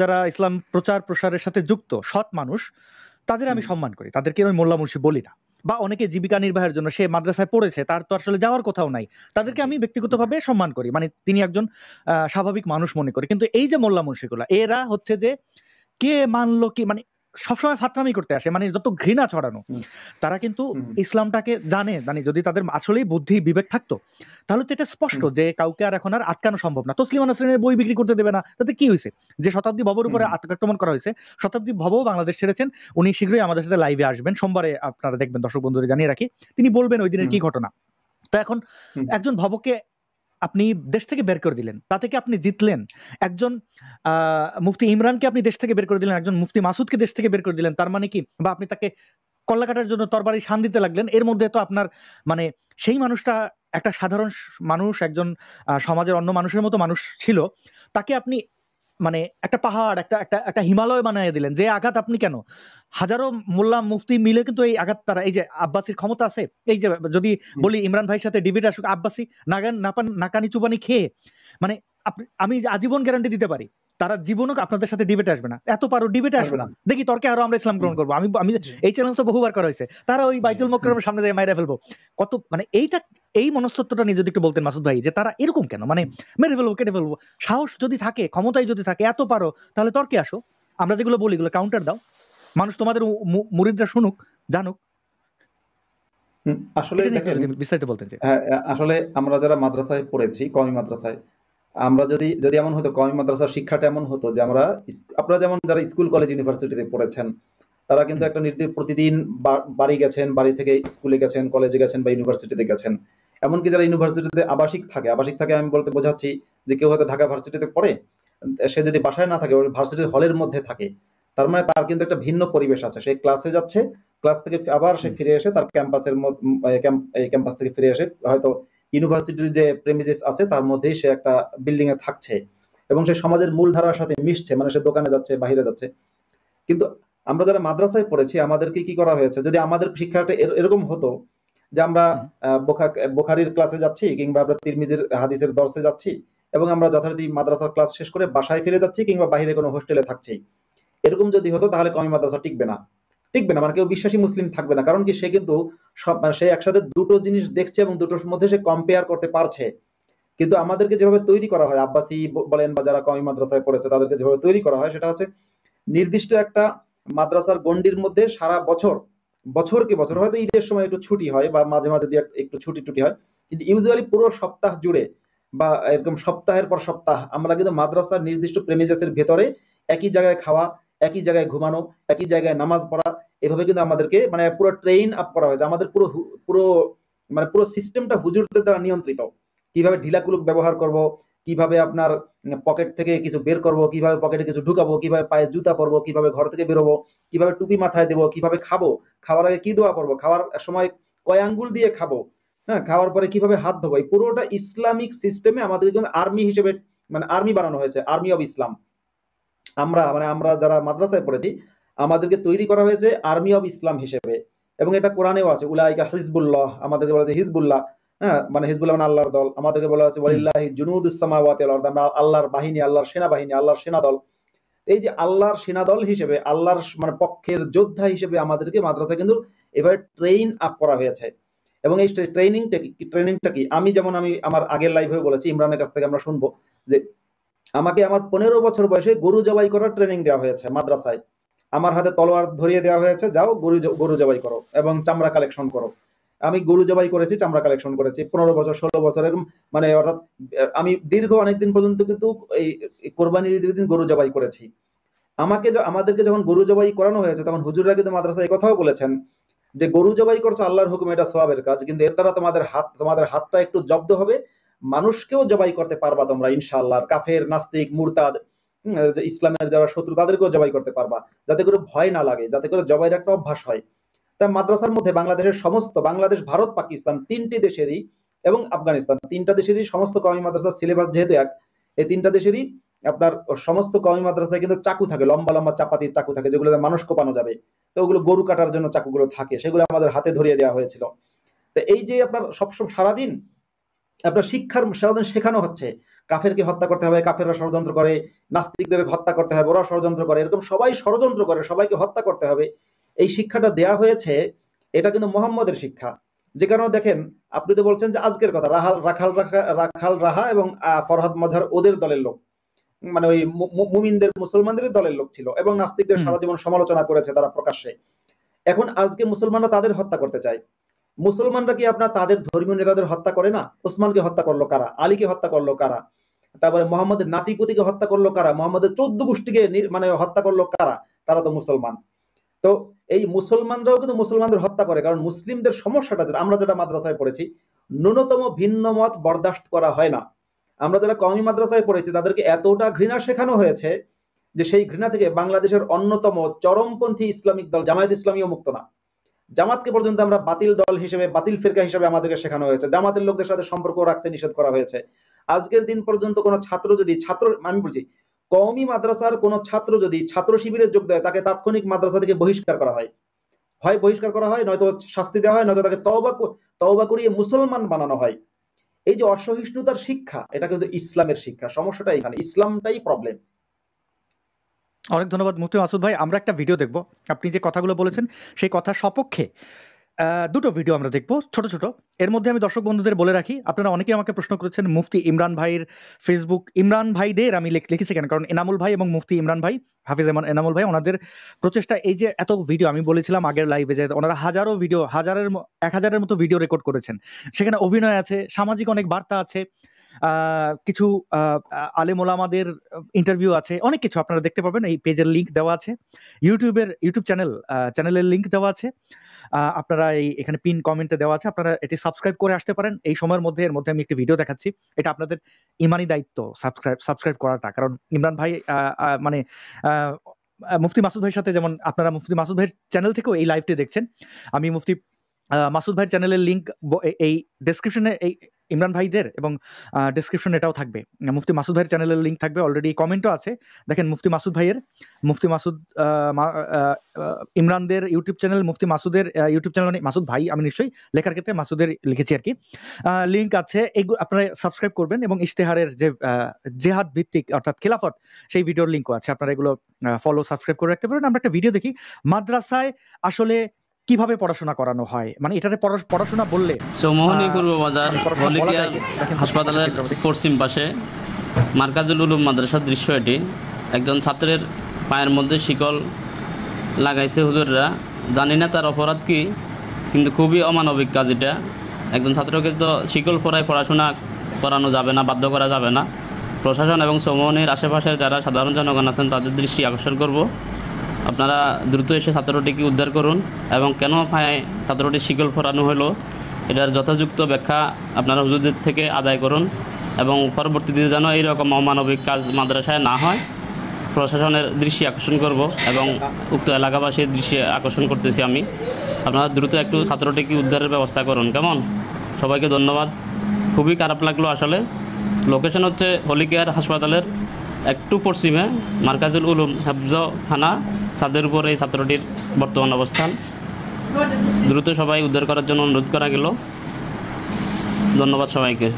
যারা ইসলাম প্রচার প্রসারের সাথে যুক্ত সৎ মানুষ, তাদের আমি সম্মান করি, তাদেরকে আমি মোল্লা মুন্সি বলি না। বা অনেকে জীবিকা নির্বাহের জন্য সে মাদ্রাসায় পড়েছে, তার তো আসলে যাওয়ার কোথাও নাই, তাদেরকে আমি ব্যক্তিগতভাবে সম্মান করি, মানে তিনি একজন স্বাভাবিক মানুষ মনে করি। কিন্তু এই যে মোল্লা মুন্সিগুলা, এরা হচ্ছে যে কে মানলো কি, মানে সবসময় ফাতরামি করতে আসে, মানে যত ঘৃণা ছড়ানো। তারা কিন্তু ইসলামটাকে জানে, মানে যদি তাদের আসলেই বুদ্ধি বিবেক থাকতো, তাহলে তো এটা স্পষ্ট যে কাউকে আর এখন আর আটকানো সম্ভব না। তসলিমা নাসরিনের বই বিক্রি করতে দেবে না, তাতে কি হয়েছে? যে শতাব্দী ভবর উপরে আক্রমণ করা হয়েছে, শতাব্দী ভবও বাংলাদেশ ছেড়েছেন, উনি শীঘ্রই আমাদের সাথে লাইভে আসবেন, সোমবারে আপনারা দেখবেন, দর্শক বন্ধুরা জানিয়ে রাখি, তিনি বলবেন ওই দিনের কি ঘটনা। তো এখন একজন ভবকে আপনি দেশ থেকে বের করে দিলেন, তা থেকে আপনি জিতলেন। একজন মুফতি ইমরানকে আপনি দেশ থেকে বের করে দিলেন, একজন মুফতি মাসুদকে দেশ থেকে বের করে দিলেন, তার মানে কি? বা আপনি তাকে কল্লা কাটার জন্য তরবারি শান দিতে লাগলেন। এর মধ্যে তো আপনার মানে সেই মানুষটা একটা সাধারণ মানুষ, একজন সমাজের অন্য মানুষের মতো মানুষ ছিল, তাকে আপনি মানে একটা পাহাড়, একটা একটা একটা হিমালয় বানিয়ে দিলেন। যে আঘাত আপনি কেন হাজারো মোল্লা মুফতি মিলে কিন্তু এই আঘাত তারা, এই যে আব্বাসির ক্ষমতা আছে, এই যে যদি বলি ইমরান ভাইয়ের সাথে ডিবেট আসুক, আব্বাসি নাকানি চুবানি খেয়ে, মানে আমি আজীবন গ্যারান্টি দিতে পারি তারা জীবনও আপনাদের সাথে ডিবেটে আসবে না। এত পারো ডিবেটে আসবে না, দেখি তর্কে আরো আমরা ইসলাম গ্রহণ করবো। আমি এই চ্যালেঞ্জ তো বহুবার করা হয়েছে, তারা ওই বাইতুল মুকাররমের সামনে যায় মাইরা ফেলবো। কত মানে এইটা, এই মনস্তত্বটা নিয়ে যদি একটু বলতেন মাসুদ ভাই, যে তারা এরকম কেন, মানে মেরে ফেলবো, কেটে ফেলবো। সাহস যদি থাকে, ক্ষমতায় যদি থাকে, এত পারো, তাহলে তর্কে আসো। আমরা যেগুলো বলি এগুলো কাউন্টার দাও, মানুষ তোমাদের মুরিদরা শুনুক, জানুক। আসলে বিস্তারিত বলতেন। আসলে আমরা যারা মাদ্রাসায় পড়েছি, কওমি মাদ্রাসায়, আমরা যদি এমন হতো, কওমি মাদ্রাসার শিক্ষাটা এমন হতো যে আপনারা যেমন যারা স্কুল কলেজ ইউনিভার্সিটিতে পড়েছেন, তারা কিন্তু একটা নির্দিষ্ট প্রতিদিন বাড়ি গেছেন, বাড়ি থেকে স্কুলে গেছেন, কলেজে গেছেন বা ইউনিভার্সিটিতে গেছেন। এমনকি যারা ইউনিভার্সিটিতে আবাসিক থাকে আমি বলতে বোঝাচ্ছি যে কেউ হয়তো ঢাকা ভার্সিটিতে পড়ে, সে যদি বাসায় না থাকে, ওই ভার্সিটির হলের মধ্যে থাকে, তার মানে তার কিন্তু একটা ভিন্ন পরিবেশ আছে। সে ক্লাসে যাচ্ছে, ক্লাস থেকে আবার সে ফিরে এসে তার ক্যাম্পাস থেকে ফিরে এসে হয়তো ইউনিভার্সিটির যে প্রেমিসেস আছে তার মধ্যেই সে একটা বিল্ডিং এ থাকছে এবং সে সমাজের মূলধারার সাথে মিশছে, মানে সে দোকানে যাচ্ছে, বাইরে যাচ্ছে। কিন্তু আমরা যারা মাদ্রাসায় পড়েছি, আমাদেরকে কি করা হয়েছে, যদি আমাদের শিক্ষাটা এরকম হতো যে আমরা বুখারীর ক্লাসে যাচ্ছি কিংবা আমরা তিরমিজির হাদিসের দর্সে যাচ্ছি এবং আমরা যথারীতি মাদ্রাসার ক্লাস শেষ করে বাসায় ফিরে যাচ্ছি কিংবা বাইরে কোনো হোস্টেলে থাকছি, এরকম যদি হতো তাহলে কওমি মাদ্রাসা টিকবে না, মানে কেউ বিশ্বাসী মুসলিম থাকবে না। কারণ কি, সে কিন্তু সে একসাথে দুটো জিনিস দেখছে এবং দুটোর মধ্যে সে কম্পেয়ার করতে পারছে। কিন্তু আমাদেরকে যেভাবে তৈরি করা হয়, আব্বাসি বলেন বা যারা কওমি মাদ্রাসায় পড়েছে তাদেরকে যেভাবে তৈরি করা হয়, সেটা হচ্ছে নির্দিষ্ট একটা মাদ্রাসার গণ্ডির মধ্যে সারা বছরকে বছর, হয়তো ঈদের সময় একটু ছুটি হয় বা মাঝে মাঝে একটু ছুটি হয়, কিন্তু ইউজুয়ালি পুরো সপ্তাহ জুড়ে বা এরকম সপ্তাহের পর সপ্তাহ আমরা কিন্তু মাদ্রাসার নির্দিষ্ট প্রেমিসেসের ভেতরে একই জায়গায় খাওয়া, একই জায়গায় ঘুমানো, একই জায়গায় নামাজ পড়া, এভাবে কিন্তু আমাদেরকে মানে পুরো ট্রেন আপ করা হয়েছে। আমাদের পুরো সিস্টেমটা হুজুরদের দ্বারা নিয়ন্ত্রিত। কিভাবে ঢিলাকুলুক ব্যবহার করব, কিভাবে আপনার পকেট থেকে কিছু বের করব, কিভাবে পকেটে কিছু ঢুকাবো, কিভাবে পায়ে জুতা পরবো, কিভাবে ঘর থেকে বেরোবো, কিভাবে টুপি মাথায় দেবো, কিভাবে খাবো, খাওয়ার আগে কি দোয়া পড়বো, খাওয়ার সময় কয় আঙ্গুল দিয়ে খাবো, হ্যাঁ, খাওয়ার পরে কিভাবে হাত ধোবো, এই পুরোটা ইসলামিক সিস্টেমে আমাদের কিন্তু আর্মি হিসেবে, মানে আর্মি বানানো হয়েছে, আর্মি অফ ইসলাম। আমরা যারা মাদ্রাসায় পড়েছি আমাদেরকে তৈরি করা হয়েছে আর্মি অফ ইসলাম হিসেবে, এবং এটা কোরআনেও আছে, উলাইকা হিজবুল্লাহ, আমাদেরকে বলা হয়েছে হিজবুল্লাহ, হ্যাঁ, মানে হিজবুল্লাহ মানে আল্লাহর দল। আমাদেরকে বলা হচ্ছে ওয়ালিল্লাহি জুনুদুস সামাওয়াতি ওয়াল আরদ, আমরা আল্লাহর বাহিনী, আল্লাহর সেনাবাহিনী, আল্লাহর সেনাদল। এই যে আল্লাহর সেনাদল হিসেবে, আল্লাহর মানে পক্ষের যোদ্ধা হিসেবে আমাদেরকে মাদ্রাসায় কিন্তু এভাবে ট্রেন আপ করা হয়েছে। এবং এই ট্রেনিংটা কি, আমি আমার আগের লাইভে বলেছি, ইমরানের কাছ থেকে আমরা শুনবো যে আমাকে আমার 15 বছর বয়সে গরু জবাই করার ট্রেনিং দেওয়া হয়েছে মাদ্রাসায়। আমার হাতে তলোয়ার ধরিয়ে দেওয়া হয়েছে, যাও গরু জবাই করো এবং চামড়া কালেকশন করো। আমি গরু জবাই করেছি, চামড়া কালেকশন করেছি 15 বছর 16 বছর এরকম, মানে অর্থাৎ আমি দীর্ঘ অনেকদিন পর্যন্ত কিন্তু এই কোরবানির ঈদের দিন গরু জবাই করেছি। আমাদেরকে যখন গরু জবাই করানো হয়েছে তখন হুজুররা কিন্তু মাদ্রাসায় এই কথাও বলেছেন যে গরু জবাই করছো আল্লাহর হুকুমে, এটা সওয়াবের কাজ, কিন্তু এর দ্বারা তোমাদের হাতটা একটু জব্দ হবে, মানুষকেও জবাই করতে পারবা তোমরা ইনশাআল্লাহ, কাফের, নাস্তিক, মুরতাদ, ইসলামের যারা শত্রু তাদেরকেও জবাই করতে পারবা, যাতে করে ভয় না লাগে, যাতে করে জবাইয়ের একটা অভ্যাস হয়। তাই মাদ্রাসার মধ্যে বাংলাদেশ, ভারত, পাকিস্তান 3টি দেশেরই এবং আফগানিস্তান 3টা দেশেরই সমস্ত কওমি মাদ্রাসার সিলেবাস যেহেতু এক, এই 3টা দেশেরই আপনার সমস্ত কওমি মাদ্রাসায় কিন্তু চাকু থাকে, লম্বা লম্বা চাপাতির চাকু থাকে, যেগুলো মানুষ কোপানো যাবে। তো ওগুলো গরু কাটার জন্য চাকুগুলো থাকে, সেগুলো আমাদের হাতে ধরিয়ে দেওয়া হয়েছিল। তো এই যে আপনার সারাদিন আপনার সারাদিন শেখানো হচ্ছে কাফেরকে হত্যা করতে হবে, কাফেররা ষড়যন্ত্র করে, নাস্তিকদের হত্যা করতে হবে, ওরা ষড়যন্ত্র করে, এরকম সবাই ষড়যন্ত্র করে, সবাইকে হত্যা করতে হবে, এই শিক্ষাটা দেয়া হয়েছে। এটা কিন্তু মুহাম্মদের শিক্ষা। যে কারণে দেখেন, আপনি তো বলছেন যে আজকের কথা, রাখাল রাহা এবং ফরহাদ মজহার ওদের দলের লোক, মানে ওই মুসলমানদের দলের লোক ছিল এবং নাস্তিকদের সারা জীবন সমালোচনা করেছে তারা প্রকাশ্যে। এখন আজকে মুসলমানরা তাদের হত্যা করতে চায়। মুসলমানরা কি আপনার তাদের ধর্মীয় নেতাদের হত্যা করে না? ওসমানকে হত্যা করলো কারা? আলীকে হত্যা করলো কারা? তারপরে মোহাম্মদের নাতিপুতিকে হত্যা করলো কারা? মোহাম্মদের 14 গোষ্ঠীকে মানে হত্যা করলো কারা? তারা তো মুসলমান। তো এই মুসলমানরাও কিন্তু মুসলমানদের হত্যা করে, কারণ মুসলিমদের সমস্যাটা যেটা, আমরা যেটা মাদ্রাসায় পড়েছি, ন্যূনতম ভিন্ন মত বরদাস্ত করা হয় না। আমরা যারা কওমি মাদ্রাসায় পড়েছি তাদেরকে এতটা ঘৃণা শেখানো হয়েছে যে সেই ঘৃণা থেকে বাংলাদেশের অন্যতম চরমপন্থী ইসলামিক দল জামায়াত ইসলামীও মুক্ত না। জামাতকে পর্যন্ত আমরা বাতিল দল হিসেবে, বাতিল ফিরকা হিসেবে আমাদেরকে শেখানো হয়েছে। জামাতের লোকদের সাথে সম্পর্ক রাখতে নিষেধ করা হয়েছে। আজকের দিন পর্যন্ত কোনো আমি বলছি কওমি মাদ্রাসার কোন ছাত্র যদি ছাত্র শিবিরে যোগ দেয় তাকে তাৎক্ষণিক মাদ্রাসা থেকে বহিষ্কার করা হয়, হয় বহিষ্কার করা হয়, নয়তো শাস্তি দেওয়া হয়, নয়তো তাকে তওবা করিয়ে মুসলমান বানানো হয়। এই যে অসহিষ্ণুতার শিক্ষা, এটা কিন্তু ইসলামের শিক্ষা। সমস্যাটা এখানে, ইসলামটাই প্রবলেম। অনেক ধন্যবাদ মুফতি মাসুদ ভাই। আমরা একটা ভিডিও দেখব, আপনি যে কথাগুলো বলেছেন সেই কথা সপক্ষে দুটো ভিডিও আমরা দেখব, ছোট ছোট। এর মধ্যে আমি দর্শক বন্ধুদের বলে রাখি, আপনারা অনেকেই আমাকে প্রশ্ন করেছেন মুফতি ইমরান ভাইয়ের ফেসবুক, ইমরান ভাইদের আমি লিখেছি কেন, কারণ এনামুল ভাই এবং মুফতি ইমরান ভাই, হাফিজ এনামুল ভাই, ওনাদের প্রচেষ্টা, এই যে এত ভিডিও আমি বলেছিলাম আগের লাইভে যে ওনারা হাজারো ভিডিও, 1000-এর মতো ভিডিও রেকর্ড করেছেন। সেখানে অভিনয় আছে, সামাজিক অনেক বার্তা আছে, কিছু আলেম ওলামাদের ইন্টারভিউ আছে, অনেক কিছু আপনারা দেখতে পাবেন। এই পেজের লিঙ্ক দেওয়া আছে, ইউটিউব চ্যানেলের লিঙ্ক দেওয়া আছে, আপনারা এখানে পিন কমেন্টে দেওয়া আছে, আপনারা এটি সাবস্ক্রাইব করে আসতে পারেন এই সময়ের মধ্যে। এর মধ্যে আমি একটি ভিডিও দেখাচ্ছি, এটা আপনাদের ইমানি দায়িত্ব সাবস্ক্রাইব করাটা, কারণ ইমরান ভাই মানে মুফতি মাসুদ ভাইয়ের সাথে, যেমন আপনারা মুফতি মাসুদ ভাইয়ের চ্যানেল থেকেও এই লাইভটি দেখছেন, আমি মুফতি মাসুদ ভাইয়ের চ্যানেলের লিঙ্ক এই ডেসক্রিপশনে, এই ইমরান ভাইদের এবং ডেসক্রিপশন এটাও থাকবে, মুফতি মাসুদ ভাইয়ের চ্যানেলের লিঙ্ক থাকবে, অলরেডি কমেন্টও আছে। দেখেন মুফতি মাসুদ ভাইয়ের, মুফতি মাসুদ ইমরানদের ইউটিউব চ্যানেল, মুফতি মাসুদের ইউটিউব চ্যানেল, মানে মাসুদ ভাই, আমি নিশ্চয়ই লেখার ক্ষেত্রে মাসুদের লিখেছি আর কি, লিঙ্ক আছে, আপনারা সাবস্ক্রাইব করবেন। এবং ইশতেহারের যে জেহাদ ভিত্তিক অর্থাৎ খেলাফত, সেই ভিডিওর লিঙ্কও আছে, আপনারা এগুলো ফলো সাবস্ক্রাইব করে রাখতে পারেন। আমরা একটা ভিডিও দেখি, মাদ্রাসায় আসলে কিভাবে পড়াশোনা করানো হয়, মানে এটাতে পড়াশোনা বললে চৌমোহনী পূর্ব বাজার হলিকেয়ার হাসপাতালের পশ্চিম পাশে মার্কাজুল উলুম মাদ্রাসার দৃশ্য এটি। একজন ছাত্রের পায়ের মধ্যে শিকল লাগাইছে হুজুররা, জানি না তার অপরাধ কি, কিন্তু খুবই অমানবিক কাজ এটা। একজন ছাত্রকে তো শিকল পরায় পড়াশোনা করানো যাবে না, বাধ্য করা যাবে না। প্রশাসন এবং চৌমোহনীর আশেপাশের যারা সাধারণ জনগণ আছেন তাদের দৃষ্টি আকর্ষণ করব, আপনারা দ্রুত এসে ছাত্রটিকে উদ্ধার করুন এবং কেন পায়ে ছাত্রটির শিকল পরানো হলো এটার যথাযুক্ত ব্যাখ্যা আপনারা হুজুরদের থেকে আদায় করুন, এবং পরবর্তীতে যেন এইরকম অমানবিক কাজ মাদ্রাসায় না হয় প্রশাসনের দৃষ্টি আকর্ষণ করব এবং উক্ত এলাকাবাসীর দৃষ্টি আকর্ষণ করতেছি আমি। আপনারা দ্রুত একটু ছাত্রটিকে উদ্ধারের ব্যবস্থা করুন, কেমন? সবাইকে ধন্যবাদ। খুবই খারাপ লাগলো আসলে। লোকেশন হচ্ছে হলিকেয়ার হাসপাতালের একটু পশ্চিমে মার্কাজুল উলুম হেফজখানা, ছাদের উপর এই ছাত্রটির বর্তমান অবস্থান। দ্রুত সবাই উদ্ধার করার জন্য অনুরোধ করা গেল। ধন্যবাদ সবাইকে।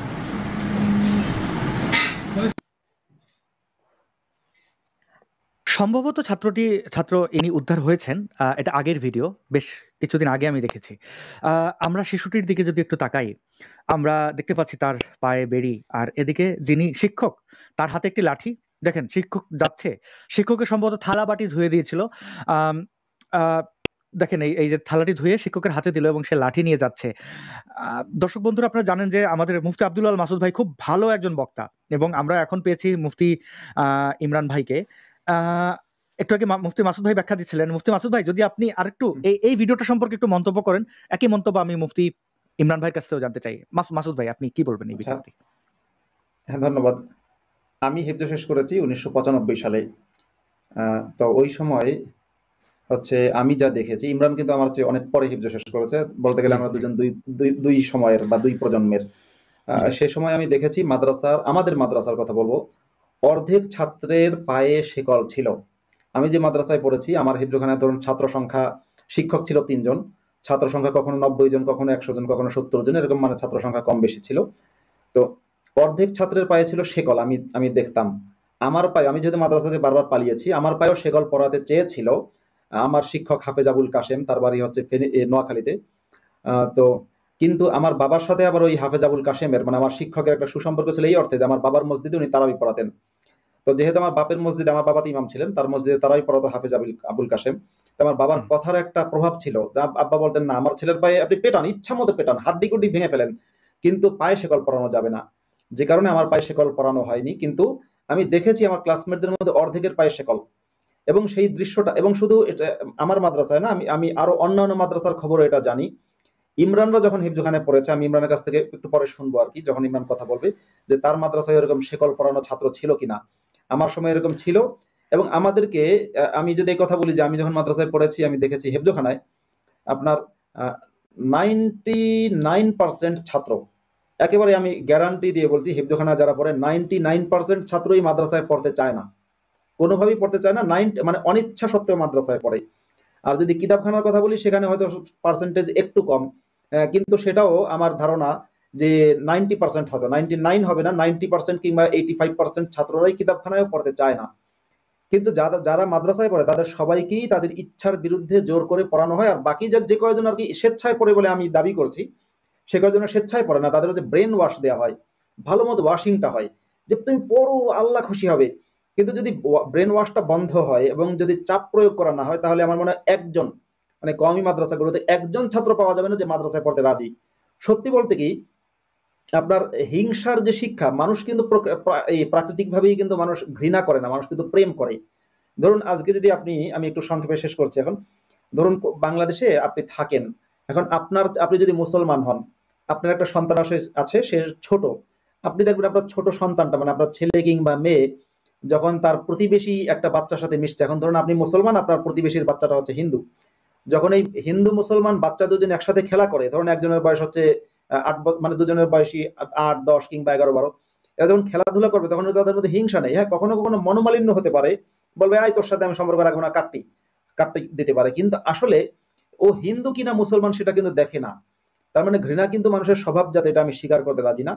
সম্ভবত ছাত্র ইনি উদ্ধার হয়েছেন, এটা আগের ভিডিও, বেশ কিছুদিন আগে আমি দেখেছি। আমরা শিশুটির দিকে যদি একটু তাকাই, আমরা দেখতে পাচ্ছি তার পায়ে বেড়ি, আর এদিকে যিনি শিক্ষক তার হাতে একটি লাঠি। দেখেন শিক্ষক যাচ্ছে, শিক্ষকের সম্ভবত থালা বাটি ধুয়ে দিয়েছিল, দেখেন এই যে থালাটি ধুয়ে শিক্ষকের হাতে দিল এবং সে লাঠি নিয়ে যাচ্ছে। দর্শক বন্ধুরা, আপনারা জানেন যে আমাদের মুফতি আব্দুল আল মাসুদ ভাই খুব ভালো একজন বক্তা, এবং আমরা এখন পেয়েছি মুফতি ইমরান ভাইকে। একটু আগে মুফতি মাসুদ ভাই ব্যাখ্যা দিচ্ছিলেন। মুফতি মাসুদ ভাই, যদি আপনি আরেকটু এই ভিডিওটা সম্পর্কে একটু মন্তব্য করেন, একই মন্তব্য আমি মুফতি ইমরান ভাইয়ের কাছ থেকেও জানতে চাই। মাসুদ ভাই, আপনি কি বলবেন এই বিষয়টি? হ্যাঁ, ধন্যবাদ। আমি হিফজ শেষ করেছি 1995 সালে। তো ওই সময় হচ্ছে আমি যা দেখেছি, ইমরান কিন্তু আমার চেয়ে অনেক পরে হিফজ শেষ করেছে, বলতে গেলে আমরা দুজন দুই সময়ের বা দুই প্রজন্মের। সেই সময় আমি দেখেছি আমাদের মাদ্রাসার কথা বলবো, অর্ধেক ছাত্রের পায়ে শিকল ছিল। আমি যে মাদ্রাসায় পড়েছি, আমার হিফজখানায় ধরুন ছাত্র সংখ্যা, শিক্ষক ছিল 3 জন, ছাত্র সংখ্যা কখনো 90 জন, কখনো 100 জন, কখনো 70 জন, এরকম, মানে ছাত্র সংখ্যা কম বেশি ছিল। তো অর্ধেক ছাত্রের পায়ে ছিল শিকল। আমি দেখতাম আমার পায়ে, আমি যেহেতু মাদ্রাসা থেকে বারবার পালিয়েছি, আমার পায়েও শিকল পরাতে চেয়েছিল আমার শিক্ষক হাফেজ আবুল কাশেম, তার বাড়ি হচ্ছে নোয়াখালীতে। তো কিন্তু আমার বাবার সাথে আবার ওই হাফেজ আবুল কাশেমের, মানে আমার শিক্ষকের একটা সুসম্পর্ক ছিল এই অর্থে যে আমার বাবার মসজিদে উনি তারাবি পড়াতেন। তো যেহেতু আমার বাপের মসজিদে, আমার বাবা তো ইমাম ছিলেন, তার মসজিদে তারাবি পড়াতো হাফেজ আবুল কাশেম। তো আমার বাবার কথার একটা প্রভাব ছিল, যা আব্বা বলতেন, না আমার ছেলের পায়ে আপনি পেটান, ইচ্ছা মতো পেটান, হাড্ডি কুড্ডি ভেঙে ফেলেন, কিন্তু পায়ে শিকল পরানো যাবে না। যে কারণে আমার পায়ে শিকল পরানো হয়নি, কিন্তু আমি দেখেছি আমার ক্লাসমেটদের মধ্যে অর্ধেকের পায়ে শিকল। এবং সেই দৃশ্যটা, এবং শুধু এটা আমার মাদ্রাসায় না, আমি আরো অন্যান্য মাদ্রাসার খবরও এটা জানি। ইমরানরা যখন হিফজখানায় পড়েছে, আমি ইমরানের কাছ থেকে একটু পরে শুনবো আর কি, যখন ইমরান কথা বলবে, যে তার মাদ্রাসায় এরকম শিকল পরানো ছাত্র ছিল কিনা। আমার সময় এরকম ছিল। এবং আমাদেরকে, আমি যদি এই কথা বলি যে আমি যখন মাদ্রাসায় পড়েছি, আমি দেখেছি হিফজখানায় আপনার 99% ছাত্র, একেবারে আমি গ্যারান্টি দিয়ে বলছি, হিফজখানায় যারা পড়ে 99% ছাত্রই মাদ্রাসায় পড়তে চায় না। কোনোভাবেই পড়তে চায় না, মানে অনিচ্ছা সত্ত্বেও মাদ্রাসায় পড়ে। আর যদি কিতাবখানার কথা বলি সেখানে হয়তো পার্সেন্টেজ একটু কম, কিন্তু সেটাও আমার ধারণা যে 90% হয়তো 99 হবে না, 90% কিংবা 85% ছাত্ররাই কিতাবখানায়ও পড়তে চায় না। কিন্তু যারা মাদ্রাসায় পড়ে তাদের সবাইকেই তাদের ইচ্ছার বিরুদ্ধে জোর করে পড়ানো হয়। আর বাকি যে কয়েকজন আর কি স্বেচ্ছায় পড়ে বলে আমি দাবি করছি, সে কয়েকজন স্বেচ্ছায় পড়ে না, তাদের হচ্ছে ব্রেন ওয়াশ দেওয়া হয়, ভালো মতো ওয়াশিংটা হয় যে তুমি পড়ো আল্লাহ খুশি হবে। কিন্তু যদি ব্রেন ওয়াশটা বন্ধ হয় এবং যদি চাপ প্রয়োগ করা না হয়, তাহলে আমার মনে হয় একজন, মানে কওমি মাদ্রাসাগুলোতে একজন ছাত্র পাওয়া যাবে না যে মাদ্রাসায় পড়তে রাজি। সত্যি বলতে কি, আপনার হিংসার যে শিক্ষা, মানুষ কিন্তু এই প্রাকৃতিকভাবেই কিন্তু মানুষ ঘৃণা করে না, মানুষ কিন্তু প্রেম করে। ধরুন আজকে যদি আমি একটু সংক্ষেপে শেষ করছি এখন, ধরুন বাংলাদেশে আপনি থাকেন, এখন আপনি যদি মুসলমান হন, আপনার একটা সন্তান আছে, সে ছোট, আপনি দেখবেন আপনার ছোট সন্তানটা, মানে আপনার ছেলে কিংবা মেয়ে যখন তার প্রতিবেশী একটা বাচ্চার সাথে মিশছে, এখন ধরুন আপনি মুসলমান, আপনার প্রতিবেশীর বাচ্চাটা হচ্ছে হিন্দু, যখন এই হিন্দু মুসলমান বাচ্চা দুজন একসাথে খেলা করে, ধরুন একজনের বয়স হচ্ছে 8 মানে দুজনের বয়সী 8, 10 কিংবা 11, 12, এরা যখন খেলাধুলা করবে তখন তাদের মধ্যে হিংসা নেই। হ্যাঁ, কখনো কখনো মনোমালিন্য হতে পারে, বলবে আয় তোর সাথে আমি সম্পর্ক রাখবো না, কাটতে দিতে পারে, কিন্তু আসলে ও হিন্দু কিনা মুসলমান সেটা কিন্তু দেখে না। তার মানে ঘৃণা কিন্তু মানুষের স্বভাব, যাতে এটা আমি স্বীকার করতে রাজি না।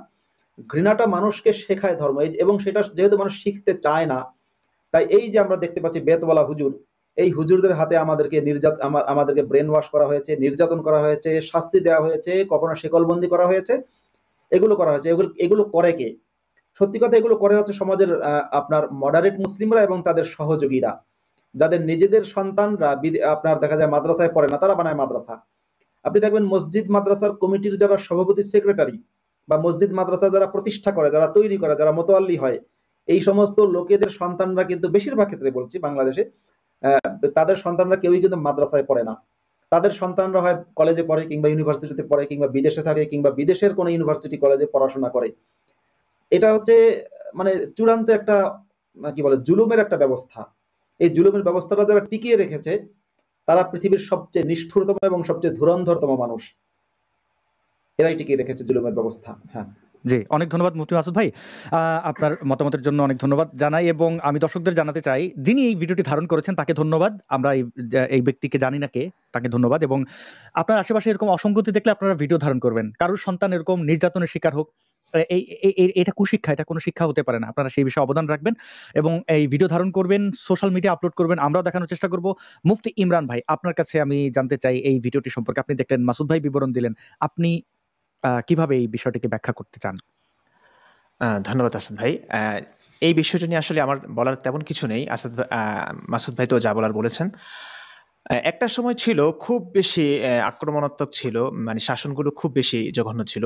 ঘৃণাটা মানুষকে শেখায় ধর্ম, এবং সেটা যেহেতু মানুষ শিখতে চায় না, তাই এই যে আমরা দেখতে পাচ্ছি বেতওয়ালা হুজুর, এই হুজুরদের হাতে আমাদেরকে ব্রেন ওয়াশ করা হয়েছে, নির্যাতন করা হয়েছে, শাস্তি দেওয়া হয়েছে, কখনো শেকলবন্দি করা হয়েছে, এগুলো করা হয়েছে। এগুলো করে কে? সত্যি কথা, এগুলো করে হচ্ছে সমাজের আপনার মডারেট মুসলিমরা এবং তাদের সহযোগীরা, যাদের নিজেদের সন্তানরা আপনার দেখা যায় মাদ্রাসায় পড়ে না, তারা বানায় মাদ্রাসা। আপনি দেখবেন মসজিদ মাদ্রাসার কমিটির যারা সভাপতি, সেক্রেটারি, বা মসজিদ মাদ্রাসা যারা প্রতিষ্ঠা করে, যারা তৈরি করে, যারা মোতাল্লি হয়, এই সমস্ত লোকেদের সন্তানরা কিন্তু বেশিরভাগ ক্ষেত্রে বলছি বাংলাদেশে, তাদের সন্তানরা কেউই কিন্তু মাদ্রাসায় পড়ে না। তাদের সন্তানরা হয় কলেজে পড়ে কিংবা ইউনিভার্সিটিতে পড়ে কিংবা বিদেশে থাকে কিংবা বিদেশের কোনো ইউনিভার্সিটি কলেজে পড়াশোনা করে। এটা হচ্ছে মানে চূড়ান্ত একটা কি বলে জুলুমের একটা ব্যবস্থা। এই জুলুমের ব্যবস্থাটা যারা টিকিয়ে রেখেছে তারা পৃথিবীর সবচেয়ে নিষ্ঠুরতম এবং সবচেয়ে ধুরন্ধরতম মানুষ, এরাই টিকিয়ে রেখেছে জুলুমের ব্যবস্থা। হ্যাঁ, জি, অনেক ধন্যবাদ মুফতি মাসুদ ভাই, আপনার মতামতের জন্য অনেক ধন্যবাদ জানাই। এবং আমি দর্শকদের জানাতে চাই, যিনি এই ভিডিওটি ধারণ করেছেন তাকে ধন্যবাদ, আমরা এই ব্যক্তিকে জানি না কে, তাকে ধন্যবাদ। এবং আপনার আশেপাশে এরকম অসঙ্গতি দেখলে আপনারা ভিডিও ধারণ করবেন, কারোর সন্তান এরকম নির্যাতনের শিকার হোক, এটা কুশিক্ষা, এটা কোনো শিক্ষা হতে পারে না। আপনারা সেই বিষয়ে অবদান রাখবেন এবং এই ভিডিও ধারণ করবেন, সোশ্যাল মিডিয়া আপলোড করবেন, আমরাও দেখানোর চেষ্টা করব। মুফতি ইমরান ভাই, আপনার কাছে আমি জানতে চাই এই ভিডিওটি সম্পর্কে। আপনি দেখলেন, মাসুদ ভাই বিবরণ দিলেন, আপনি কিভাবে এই বিষয়টিকে ব্যাখ্যা করতে চান? ধন্যবাদ আসাদ ভাই। এই বিষয়টা নিয়ে আসলে আমার বলার তেমন কিছু নেই। মাসুদ ভাই তো যা বলার বলেছেন। একটা সময় ছিল খুব বেশি আক্রমণাত্মক ছিল, মানে শাসনগুলো খুব বেশি জঘন্য ছিল।